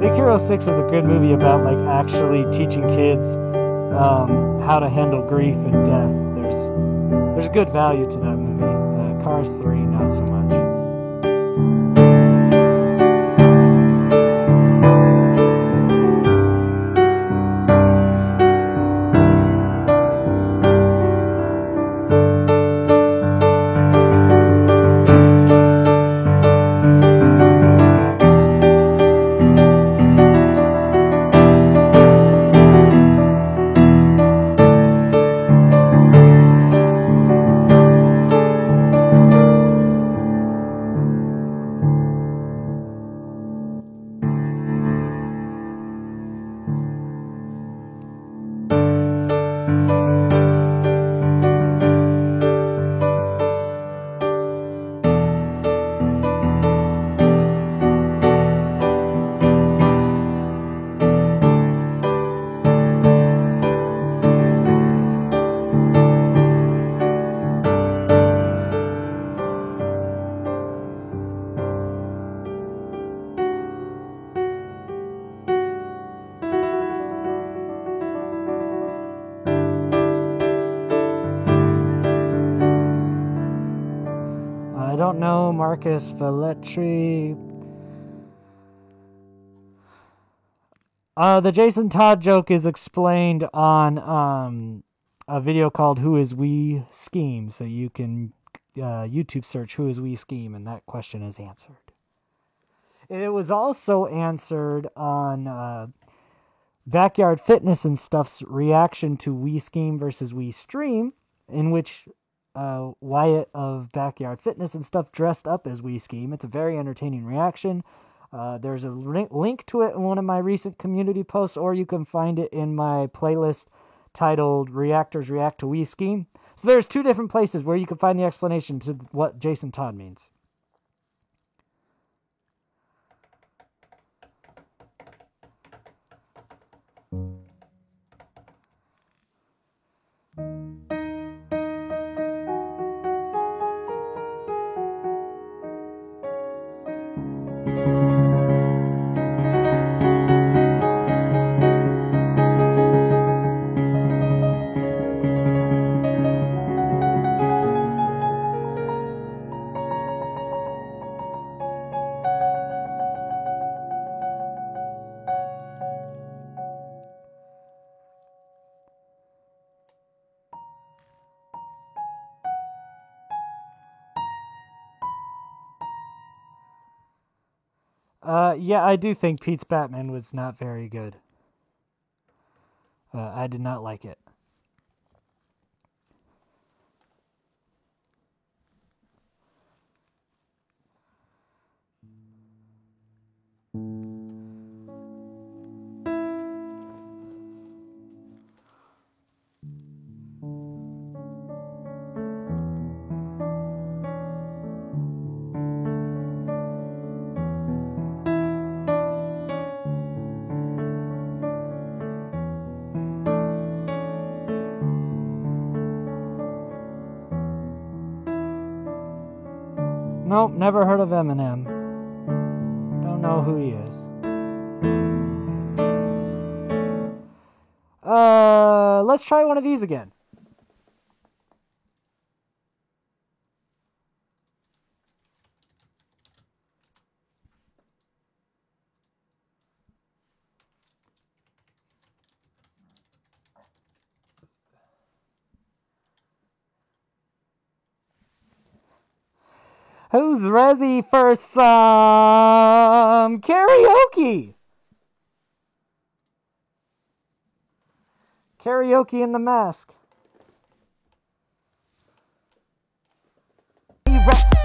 Big Hero 6 is a good movie about like actually teaching kids how to handle grief and death. There's good value to that movie. Cars 3, not so much. I don't know Marcus Velletri. The Jason Todd joke is explained on a video called Who Is We Scheme, so you can YouTube search Who Is We Scheme, and that question is answered. It was also answered on Backyard Fitness and Stuff's reaction to We Scheme versus We Stream, in which Wyatt of Backyard Fitness and Stuff dressed up as We Scheme. It's a very entertaining reaction. There's a link to it in one of my recent community posts, or you can find it in my playlist titled Reactors React to We Scheme. So there's two different places where you can find the explanation to what Jason Todd means. Yeah, I do think Pete's Batman was not very good. I did not like it. Nope, never heard of Eminem. Don't know who he is. Let's try one of these again. Who's ready for some karaoke? Karaoke in the Mask.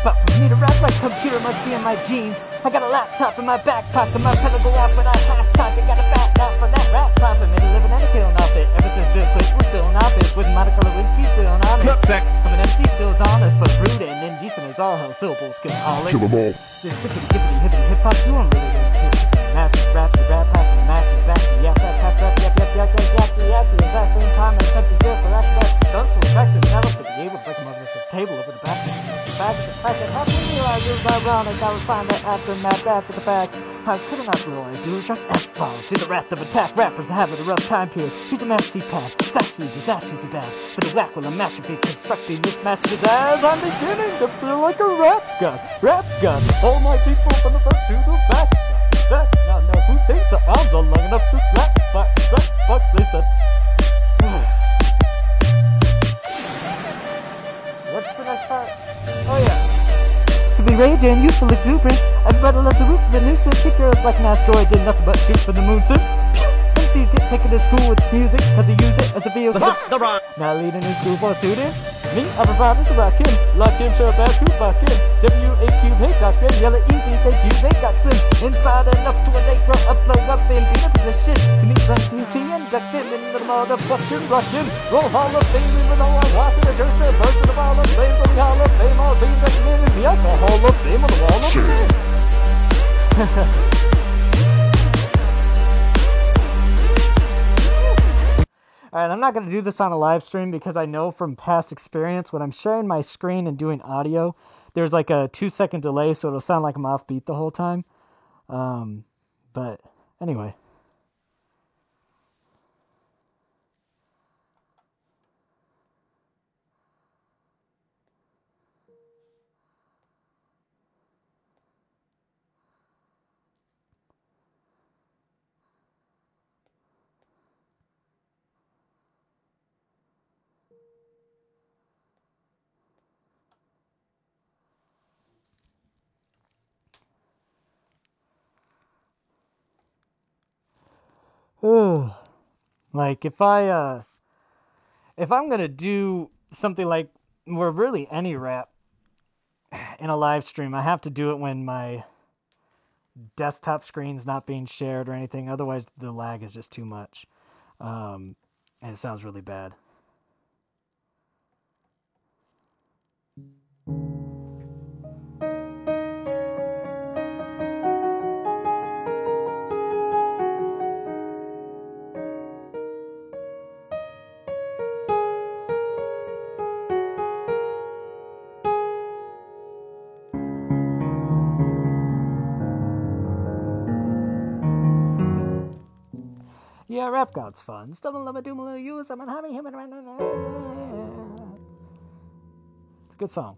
But for me to rap like computer must be in my jeans. I got a laptop in my back pocket, my pedal go out when I half cock. I got a fat mouth for that rap profit. Made a living and a killing off it. Everything's been quick, we're still in office. With monocolored whiskey, still in honest. Nutsack. I'm an MC, still is honest, but rude and indecent as all hell. Syllables can all Kill 'em all. This hippity hippity hippity hip hop, you don't really get into it. Math, rap, the rap, pack, the math, the back, the yap, yap, yap, yap, yap, yap, yap, yap, yap, the exact same time I attempt to do it for that stunts with effects and metal to be able to break them over the table over the back. The back is the fact that half of me I use I was signed that aftermath after the fact. How could I not roll? I do drop F-bombs through the wrath of attack. Rappers are having a rough time period. Here's a maxi pad. It's actually disastrously bad. For the whack will a masterpiece constructing this masterpiece as I'm beginning to feel like a rap gun. Rap gun. All my people from the front to the back. Now who thinks the arms are long enough to slap fucks, they said. What's the next part? Oh yeah. To be raging, youthful exuberance, everybody loves the roof of the nuisance. Picture of like an asteroid did nothing but shoot for the moon since. MCs get taken to school with music, cause they use it as a vehicle. Now leading in school for students. Me, I provided to rock him, lock him, show back to fuck him. W-A-Q, hate lock them, yell it easy, thank you, they got sin. Inspired enough to when they grow up, blow up and be up as shit. To meet some CC and duck them into the motherfucking Russian. Roll Hall of Fame, even though I'm watching a jersey, burst of the Hall of Fame, for the Hall of Fame, all being that in the Hall of Fame on the Wall of Fame. Alright, I'm not going to do this on a live stream because I know from past experience when I'm sharing my screen and doing audio, there's like a 2-second delay, so it'll sound like I'm offbeat the whole time. But anyway. Like if I'm gonna do something like, or really any rap in a live stream, I have to do it when my desktop screen's not being shared or anything. Otherwise, the lag is just too much, and it sounds really bad. Yeah, Rap God's fun. It's a good song.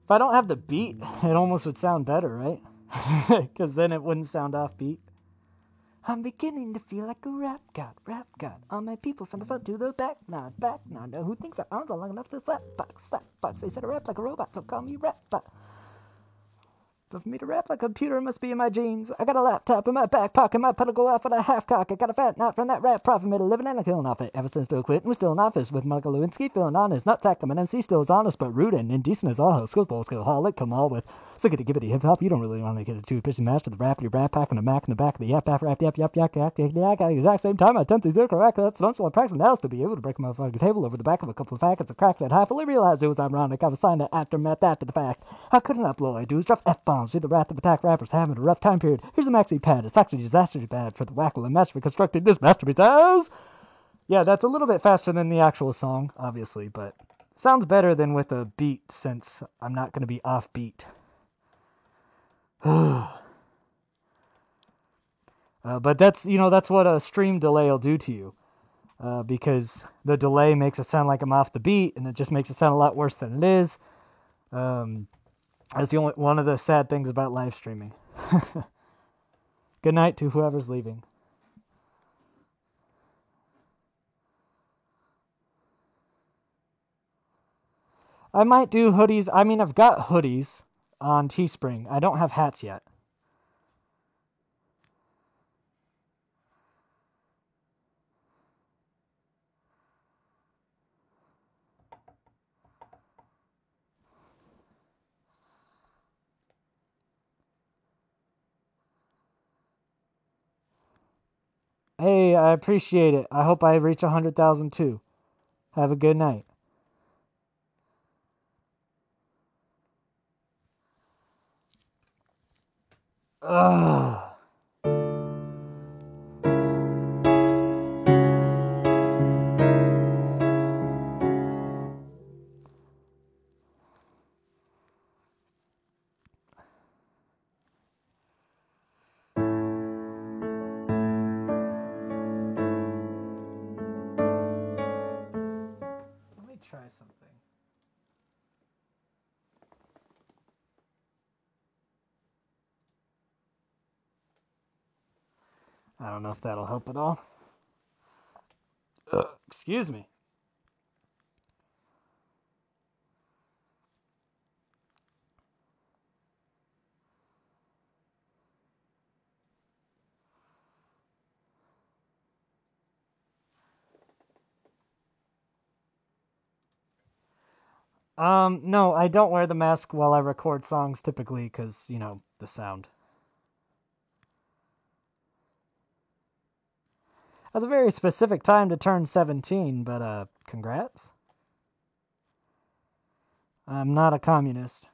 If I don't have the beat, it almost would sound better, right? Because then it wouldn't sound offbeat. I'm beginning to feel like a rap god. All my people from the front to the back. Nod. Who thinks their arms are long enough to slap box. They said I rap like a robot, so call me rap bot. But for me to rap like a computer, it must be in my jeans. I got a laptop in my back pocket, my pedal go off with a half cock. I got a fat knot from that rap profit, made a living and a killing off it. Ever since Bill Clinton was still in office, with Michael Lewinsky feeling on his nutsack. I'm an MC, still as honest, but rude and indecent as all hell. Skillholic, come all with sickety gibbity hip hop. You don't really want to get a two-pitch match to the rapidy rap pack and a mac in the back of the yap rap yak at the exact same time. I attempt to zero correct that stunts while practicing that to be able to break my motherfucking table over the back of a couple of packets of crack that I fully realized it was ironic. I was signed that aftermath after the fact. How could I not blow? I do is drop F-bombs through the wrath of attack. Rappers having a rough time period. Here's a maxi pad. It's actually disastrously bad for the whackle and match for constructing this masterpiece as. Yeah, that's a little bit faster than the actual song, obviously, but sounds better than with a beat since I'm not going to be off beat. But that's what a stream delay will do to you, because the delay makes it sound like I'm off the beat, and it just makes it sound a lot worse than it is. That's one of the sad things about live streaming. Good night to whoever's leaving. I might do hoodies. I mean, I've got hoodies on Teespring. I don't have hats yet. Hey, I appreciate it. I hope I reach 100,000 too. Have a good night. Ugh. I don't know if that'll help at all. Excuse me. No, I don't wear the mask while I record songs typically because, you know, the sound. That's a very specific time to turn 17, but, congrats. I'm not a communist.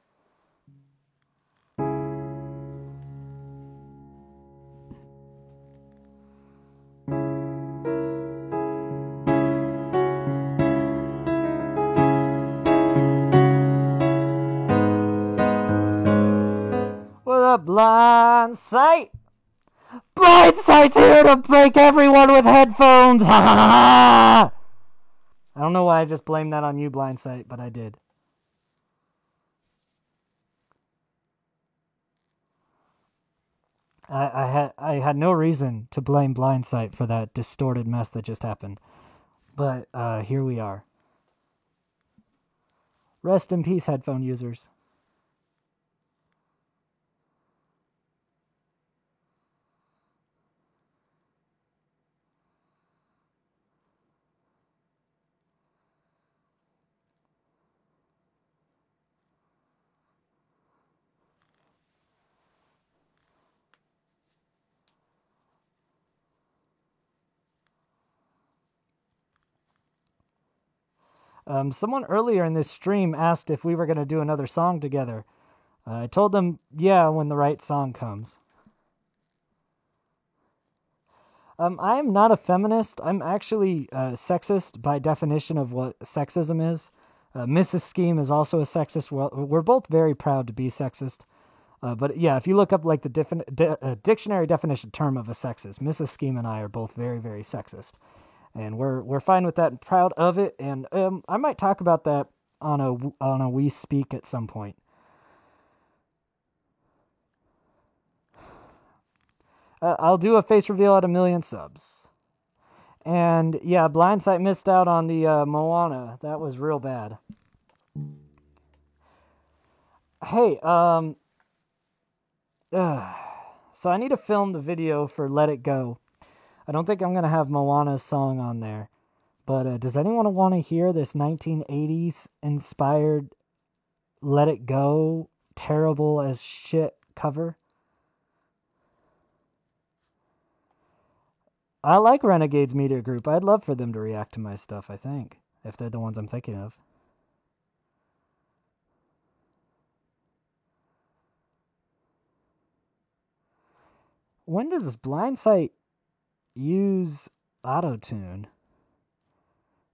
What up, Blind Sight? Blind Sight's here to break everyone with headphones! Ha ha ha! I don't know why I just blamed that on you, Blind Sight, but I did. I had no reason to blame Blind Sight for that distorted mess that just happened. But, here we are. Rest in peace, headphone users. Someone earlier in this stream asked if we were going to do another song together. I told them, yeah, when the right song comes. I am not a feminist. I'm actually sexist by definition of what sexism is. Mrs. Scheme is also a sexist. We're both very proud to be sexist. But yeah, if you look up like the dictionary definition term of a sexist, Mrs. Scheme and I are both very, very sexist. And we're fine with that and proud of it. And I might talk about that on a We Speak at some point. I'll do a face reveal at 1 million subs. And yeah, Blind Sight missed out on the Moana. That was real bad. Hey, so I need to film the video for Let It Go. I don't think I'm going to have Moana's song on there. But does anyone want to hear this 1980s inspired Let It Go terrible as shit cover? I like Renegades Media Group. I'd love for them to react to my stuff, I think. If they're the ones I'm thinking of. When does Blind Sight use auto-tune?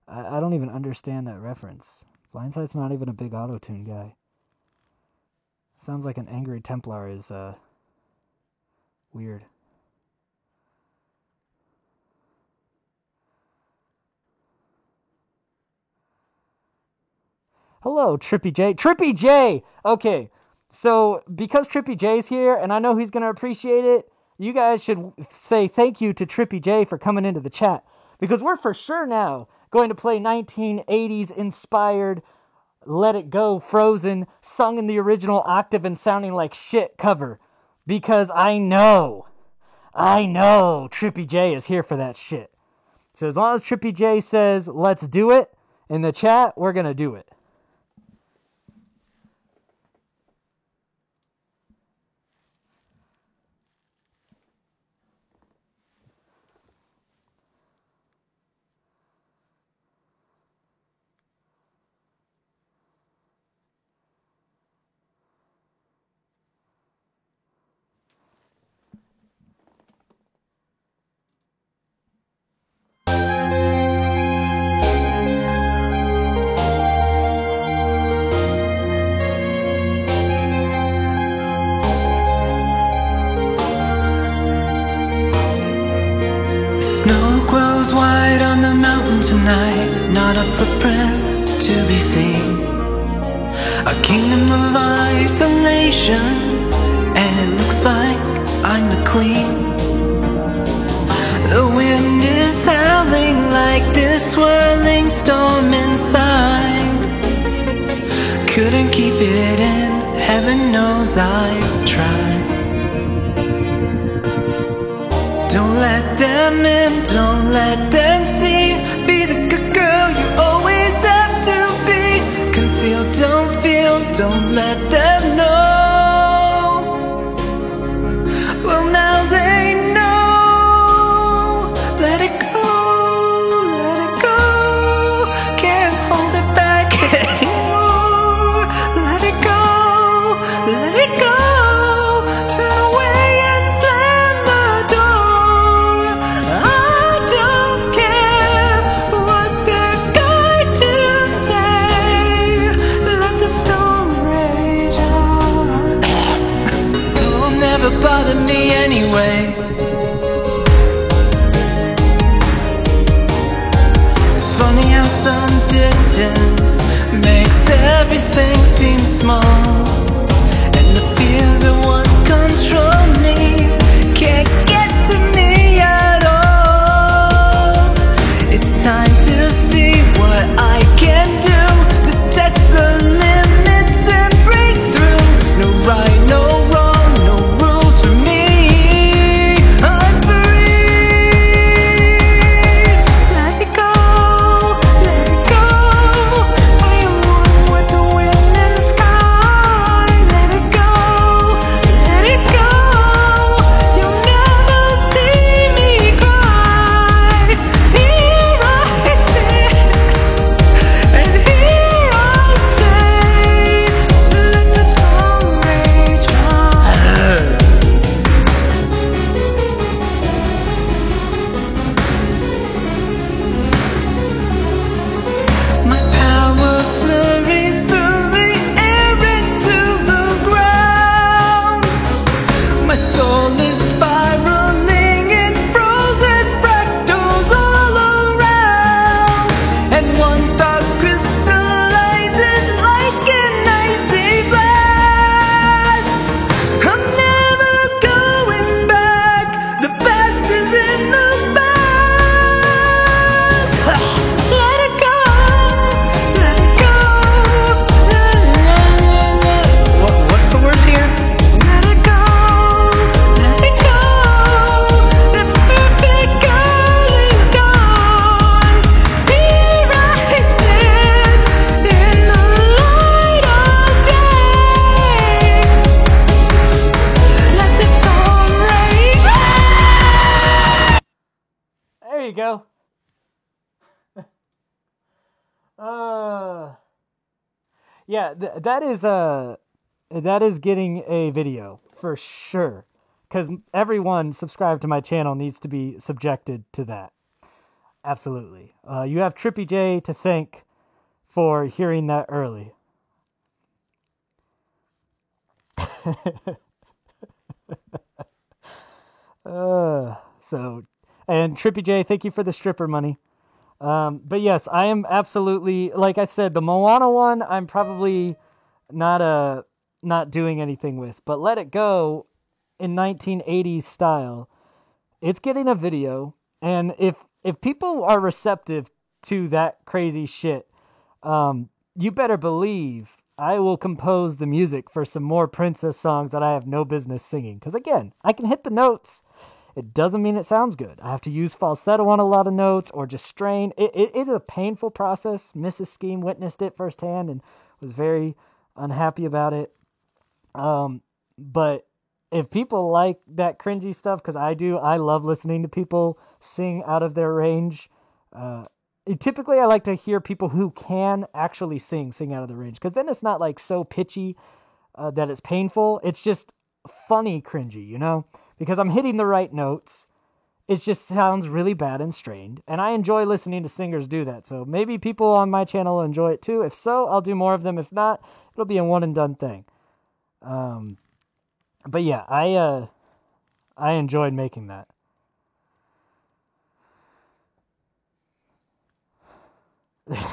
I don't even understand that reference. Blind Sight's not even a big auto-tune guy. Sounds like an Angry Templar is weird. Hello, Trippy J. Trippy J! Okay, so because Trippy J's here, and I know he's going to appreciate it, you guys should say thank you to Trippy J for coming into the chat. Because we're for sure now going to play 1980s inspired Let It Go Frozen, sung in the original octave and sounding like shit cover. Because I know Trippy J is here for that shit. So as long as Trippy J says, let's do it, in the chat, we're going to do it. Snow glows white on the mountain tonight, not a footprint to be seen. A kingdom of isolation, and it looks like I'm the queen. this swirling storm inside. Couldn't keep it in, heaven knows I've tried. Don't let them in, don't let them see. Be the good girl you always have to be. Conceal, don't feel, don't let them know. Well, now they know. Let it go, let it go. Can't hold it back anymore. Let it go, let it go. Turn away and slam the door. I don't care what they're going to say. Let the storm rage on. It'll never bother me anyway. It's funny how some distance makes everything seem small, and the fears that once controlled me can't get to me at all. It's time to see what I can do to test the limits and break through. No right, no wrong, no rules for me. I'm free. Let it go, let it go. I am one with the wind and the sky. Let it go, let it go. You'll never see me cry. Here I stand, and here I'll stay. Let the storm rage on. My power flurries through the air into the ground. My soul is spiraling in frozen fractals all around. And one thought crystallizes like an icy blast. I'm never going back. The past is in the past. Let it go, let it go. What's the words here? Let it go, let it go. The perfect girl is gone. Here I stand in the light of day. Let the storm rage. There you go. Yeah, that is getting a video for sure. Because everyone subscribed to my channel needs to be subjected to that. Absolutely. You have Trippy J to thank for hearing that early. And Trippy J, thank you for the stripper money. But yes, I am absolutely, like I said, the Moana one, I'm probably not doing anything with. But Let It Go in 1980s style, it's getting a video. And if people are receptive to that crazy shit, you better believe I will compose the music for some more Princess songs that I have no business singing. Because again, I can hit the notes. It doesn't mean it sounds good. I have to use falsetto on a lot of notes or just strain. It is a painful process. Mrs. Scheme witnessed it firsthand and was very unhappy about it. But if people like that cringy stuff, because I do, I love listening to people sing out of their range. Typically, I like to hear people who can actually sing out of the range, because then it's not like so pitchy that it's painful. It's just funny cringy, you know? Because I'm hitting the right notes. It just sounds really bad and strained. And I enjoy listening to singers do that. So maybe people on my channel will enjoy it too. If so, I'll do more of them. If not, it'll be a one and done thing. But yeah, I enjoyed making that.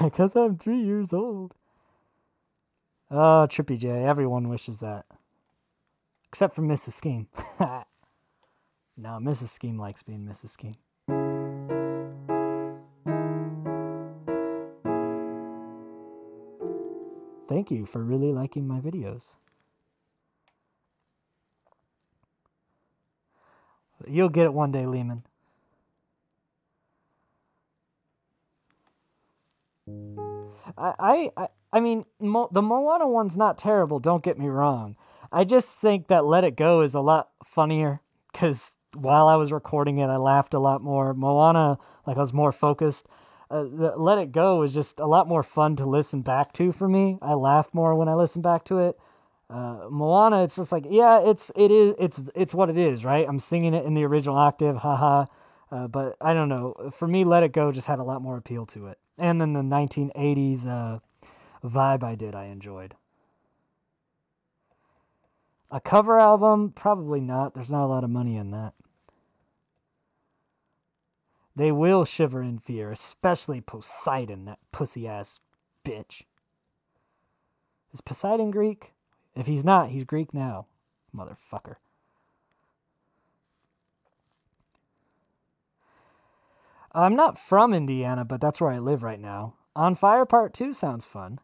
Because I'm 3 years old. Oh, Trippy J. Everyone wishes that. Except for Mrs. Scheme. No, Mrs. Scheme likes being Mrs. Scheme. thank you for really liking my videos. You'll get it one day, Lehman. I mean, the Moana one's not terrible, don't get me wrong. I just think that Let It Go is a lot funnier, because while I was recording it, I laughed a lot more. Moana, like, I was more focused. Let It Go is just a lot more fun to listen back to for me. I laugh more when I listen back to it. Moana, it's just like, yeah, it's what it is, right? I'm singing it in the original octave, haha. But I don't know. For me, Let It Go just had a lot more appeal to it. And then the 1980s vibe I enjoyed. A cover album? Probably not. There's not a lot of money in that. They will shiver in fear, especially Poseidon, that pussy-ass bitch. Is Poseidon Greek? If he's not, he's Greek now. Motherfucker. I'm not from Indiana, but that's where I live right now. On Fire Part 2 sounds fun.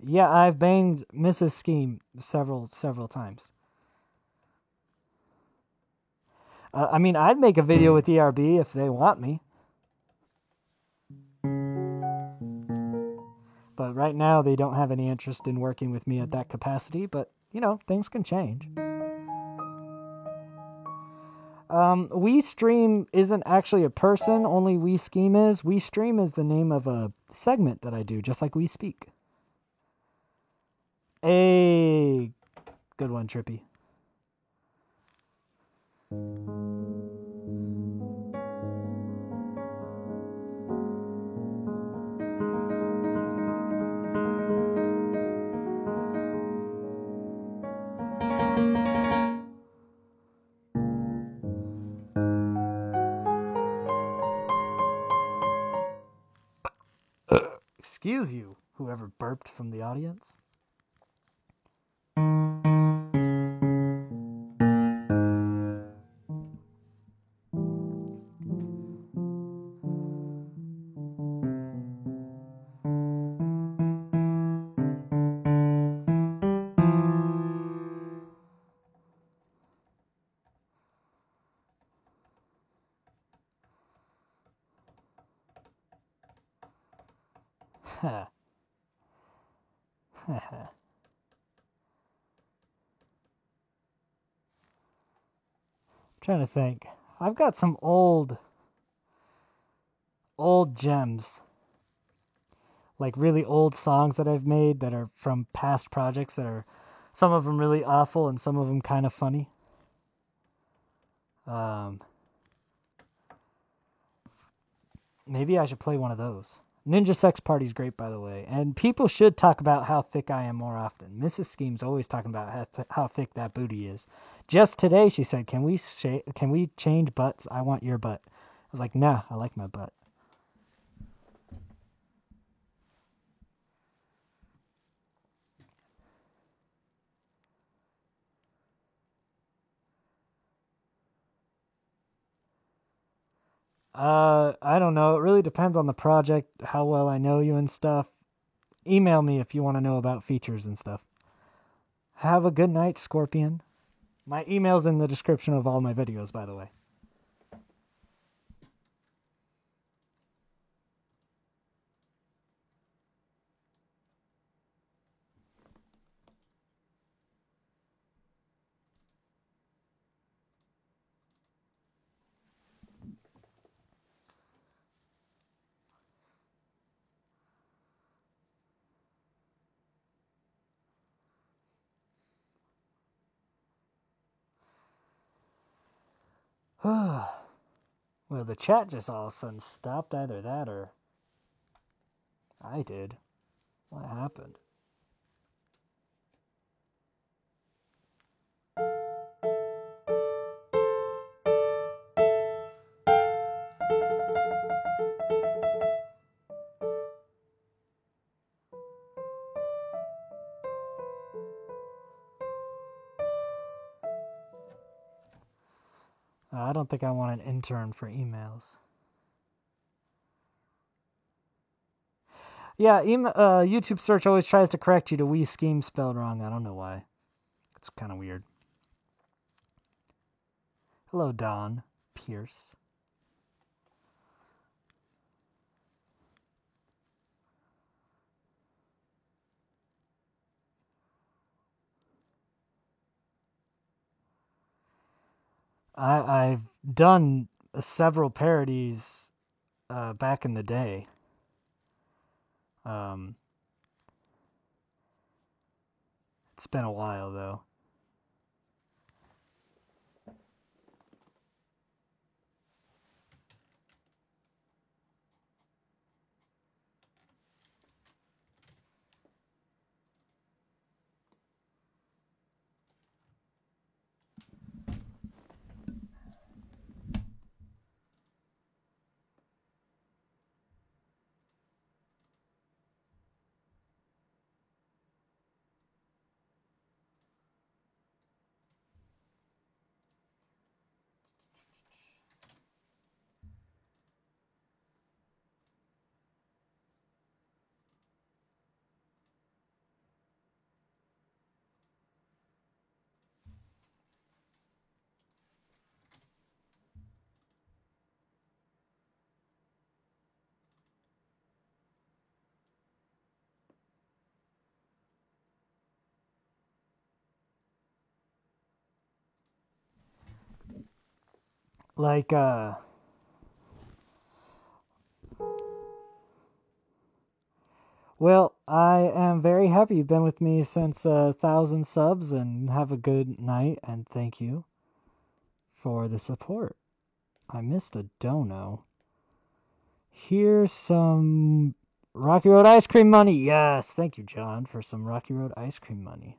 Yeah, I've banged Mrs. Scheme several times. I mean, I'd make a video with ERB if they want me. But right now, they don't have any interest in working with me at that capacity, but, you know, things can change. WeStream isn't actually a person, only WeScheme is. WeStream is the name of a segment that I do, just like We Speak. Hey, good one, Trippy. Excuse you, whoever burped from the audience. Trying to think. I've got some old gems. Like really old songs that I've made that are from past projects that are some of them really awful and some of them kind of funny. Maybe I should play one of those. Ninja Sex Party's great, by the way. And people should talk about how thick I am more often. Mrs. Scheme's always talking about how thick that booty is. Just today, she said, can we change butts? I want your butt. I was like, nah, I like my butt. I don't know. It really depends on the project, how well I know you and stuff. Email me if you want to know about features and stuff. Have a good night, Scorpion. My email's in the description of all my videos, by the way. Well, the chat just all of a sudden stopped. Either that or I did. What happened? I don't think I want an intern for emails. Yeah, YouTube search always tries to correct you to We Scheme spelled wrong. I don't know why. It's kind of weird. Hello, Don Pierce. I've done several parodies back in the day. It's been a while though. Like well, I am very happy you've been with me since 1,000 subs, and have a good night, and thank you for the support. I missed a dono. Here's some Rocky Road ice cream money. Yes, thank you, John, for some Rocky Road ice cream money.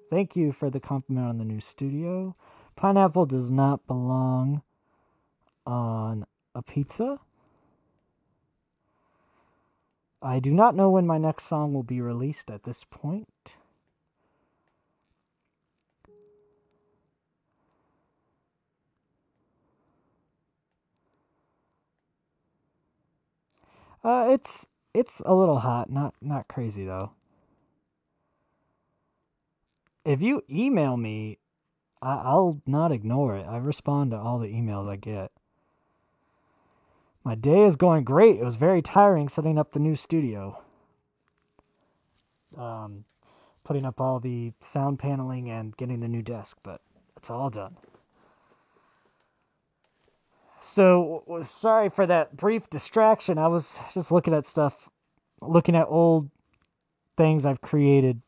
Thank you for the compliment on the new studio. Pineapple does not belong on a pizza. I do not know when my next song will be released at this point. It's a little hot, not crazy though. If you email me, I'll not ignore it. I respond to all the emails I get. My day is going great. It was very tiring setting up the new studio. Putting up all the sound paneling and getting the new desk, but it's all done. So, sorry for that brief distraction. I was just looking at stuff, looking at old things I've created.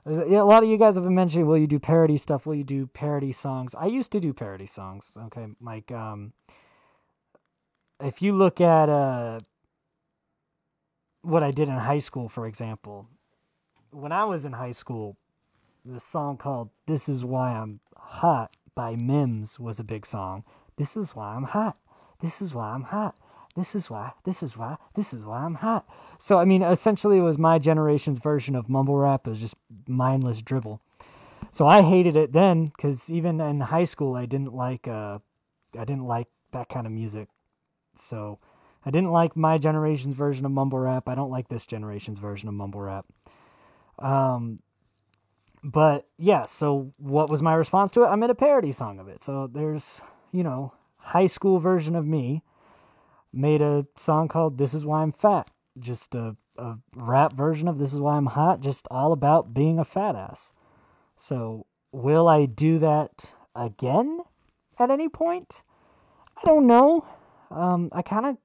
Yeah, a lot of you guys have been mentioning, will you do parody stuff? Will you do parody songs? I used to do parody songs. Okay, like if you look at what I did in high school, for example, when I was in high school, the song called "This Is Why I'm Hot" by Mims was a big song. This is why I'm hot. This is why I'm hot. This is why I'm hot. So, I mean, essentially it was my generation's version of mumble rap. It was just mindless dribble. So I hated it then, because even in high school, I didn't like that kind of music. So I didn't like my generation's version of mumble rap. I don't like this generation's version of mumble rap. But yeah, so what was my response to it? I made a parody song of it. So there's, high school version of me made a song called "This Is Why I'm Fat." Just a rap version of "This Is Why I'm Hot," just all about being a fat ass. So will I do that again at any point? I don't know. I kind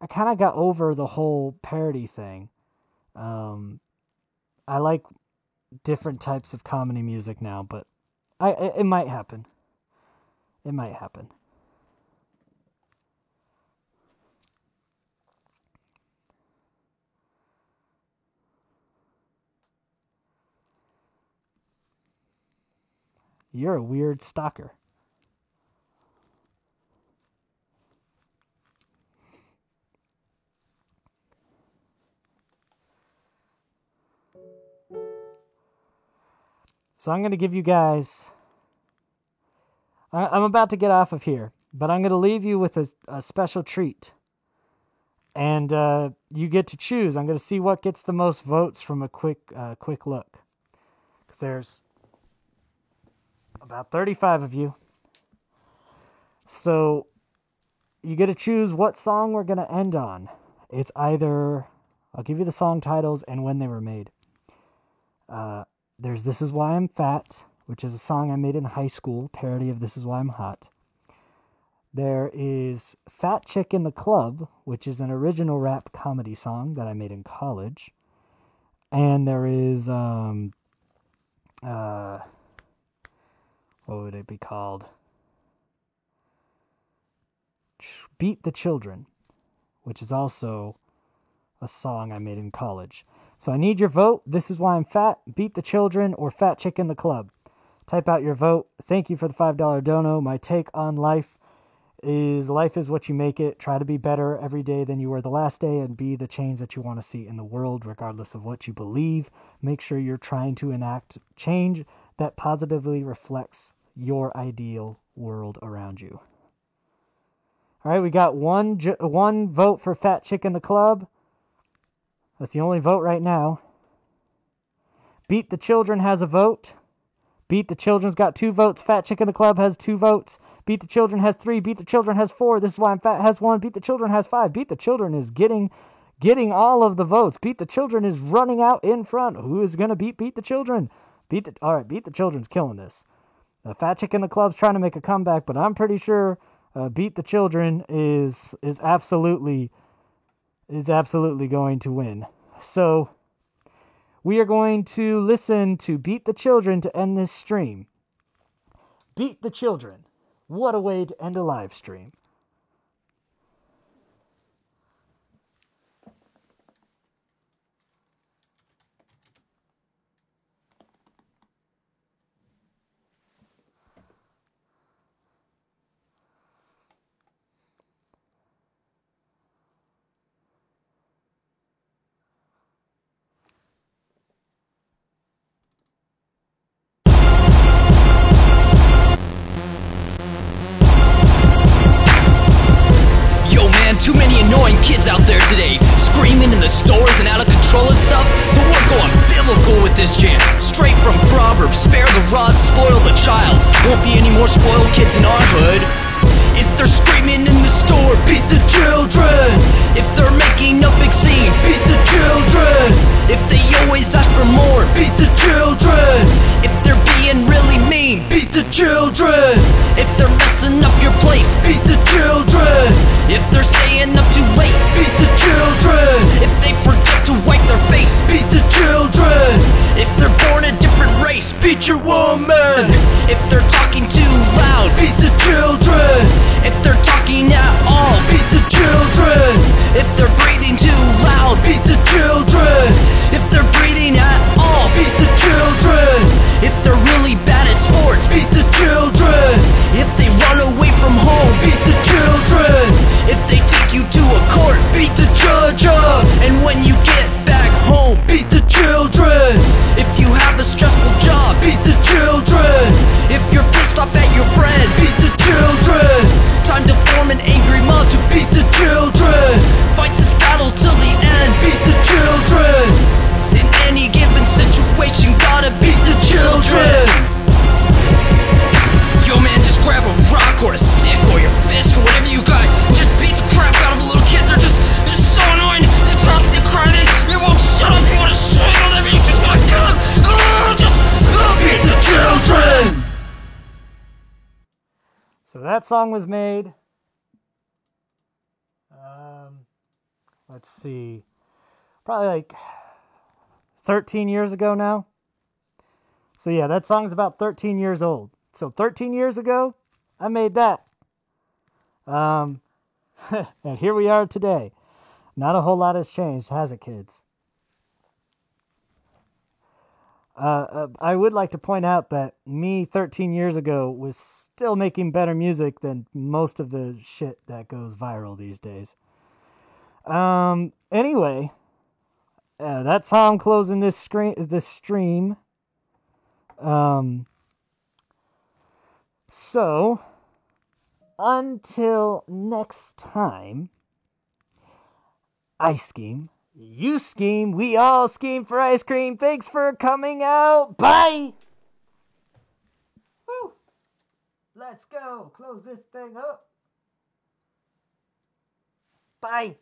of got over the whole parody thing. I like different types of comedy music now, but it might happen. It might happen. You're a weird stalker. So I'm going to give you guys... I'm about to get off of here, but I'm going to leave you with a special treat. And you get to choose. I'm going to see what gets the most votes from a quick look. Because there's about 35 of you. So you get to choose what song we're going to end on. It's either... I'll give you the song titles and when they were made. There's This Is Why I'm Fat, which is a song I made in high school, parody of This Is Why I'm Hot. There is Fat Chick in the Club, which is an original rap comedy song that I made in college. And there is, what would it be called? Beat the Children, which is also a song I made in college. So I need your vote. This Is Why I'm Fat, Beat the Children, or Fat Chick in the Club. Type out your vote. Thank you for the $5 dono. My take on life is what you make it. Try to be better every day than you were the last day and be the change that you want to see in the world, regardless of what you believe. Make sure you're trying to enact change that positively reflects your ideal world around you. All right, we got one vote for Fat Chick in the Club. That's the only vote right now. Beat the Children has a vote. Beat the Children's got 2 votes. Fat Chick in the Club has 2 votes. Beat the Children has 3. Beat the Children has 4. This Is Why I'm Fat has 1. Beat the Children has 5. Beat the Children is getting all of the votes. Beat the Children is running out in front. Who is going to beat the Children? All right, Beat the Children's killing this. Fat Chick in the Club's trying to make a comeback, but I'm pretty sure Beat the Children is absolutely going to win. So we are going to listen to Beat the Children to end this stream. Beat the Children. What a way to end a live stream. Too many annoying kids out there today, screaming in the stores and out of control and stuff. So we're going biblical with this jam, straight from Proverbs. Spare the rod, spoil the child. Won't be any more spoiled kids in our hood. If they're screaming in the store, beat the children. If they're making a big scene, beat the children. If they always ask for more, beat the children. If they're being really mean, beat the children. If they're messing up your place, beat the children. If they're staying up too late, beat the children. If they forget to wipe their face, beat the children. If they're born a different race, beat your woman. If they're talking too loud, beat the children. If they're talking at all, beat the children. If they're breathing too loud, beat the children. If they're breathing at all, beat the children. If they're really bad at sports, beat the children. If they run away from home, beat the children. If they take you to a court, beat the judge up. And when you get back home, beat the children. If you have a stressful job, beat the children. If you're pissed off at your friend, beat the children. Time to form an angry mob to beat the children. Fight this battle till the end, beat the children. In any given situation, gotta beat the children. Yo man, just grab a rock or a stick or your fist or whatever you got. Just beat the crap out of a little kid. They're just so annoying. They talk, they cry, they won't shut up. You wanna strangle them, you just wanna kill them. Just beat the children. So that song was made, let's see, probably like 13 years ago now. So yeah, that song's about 13 years old. So 13 years ago, I made that. And here we are today. Not a whole lot has changed, has it, kids? I would like to point out that me 13 years ago was still making better music than most of the shit that goes viral these days. Anyway, that's how I'm closing this stream. So, until next time, I scheme, you scheme, we all scheme for ice cream. Thanks for coming out. Bye! Woo! Let's go. Close this thing up. Bye.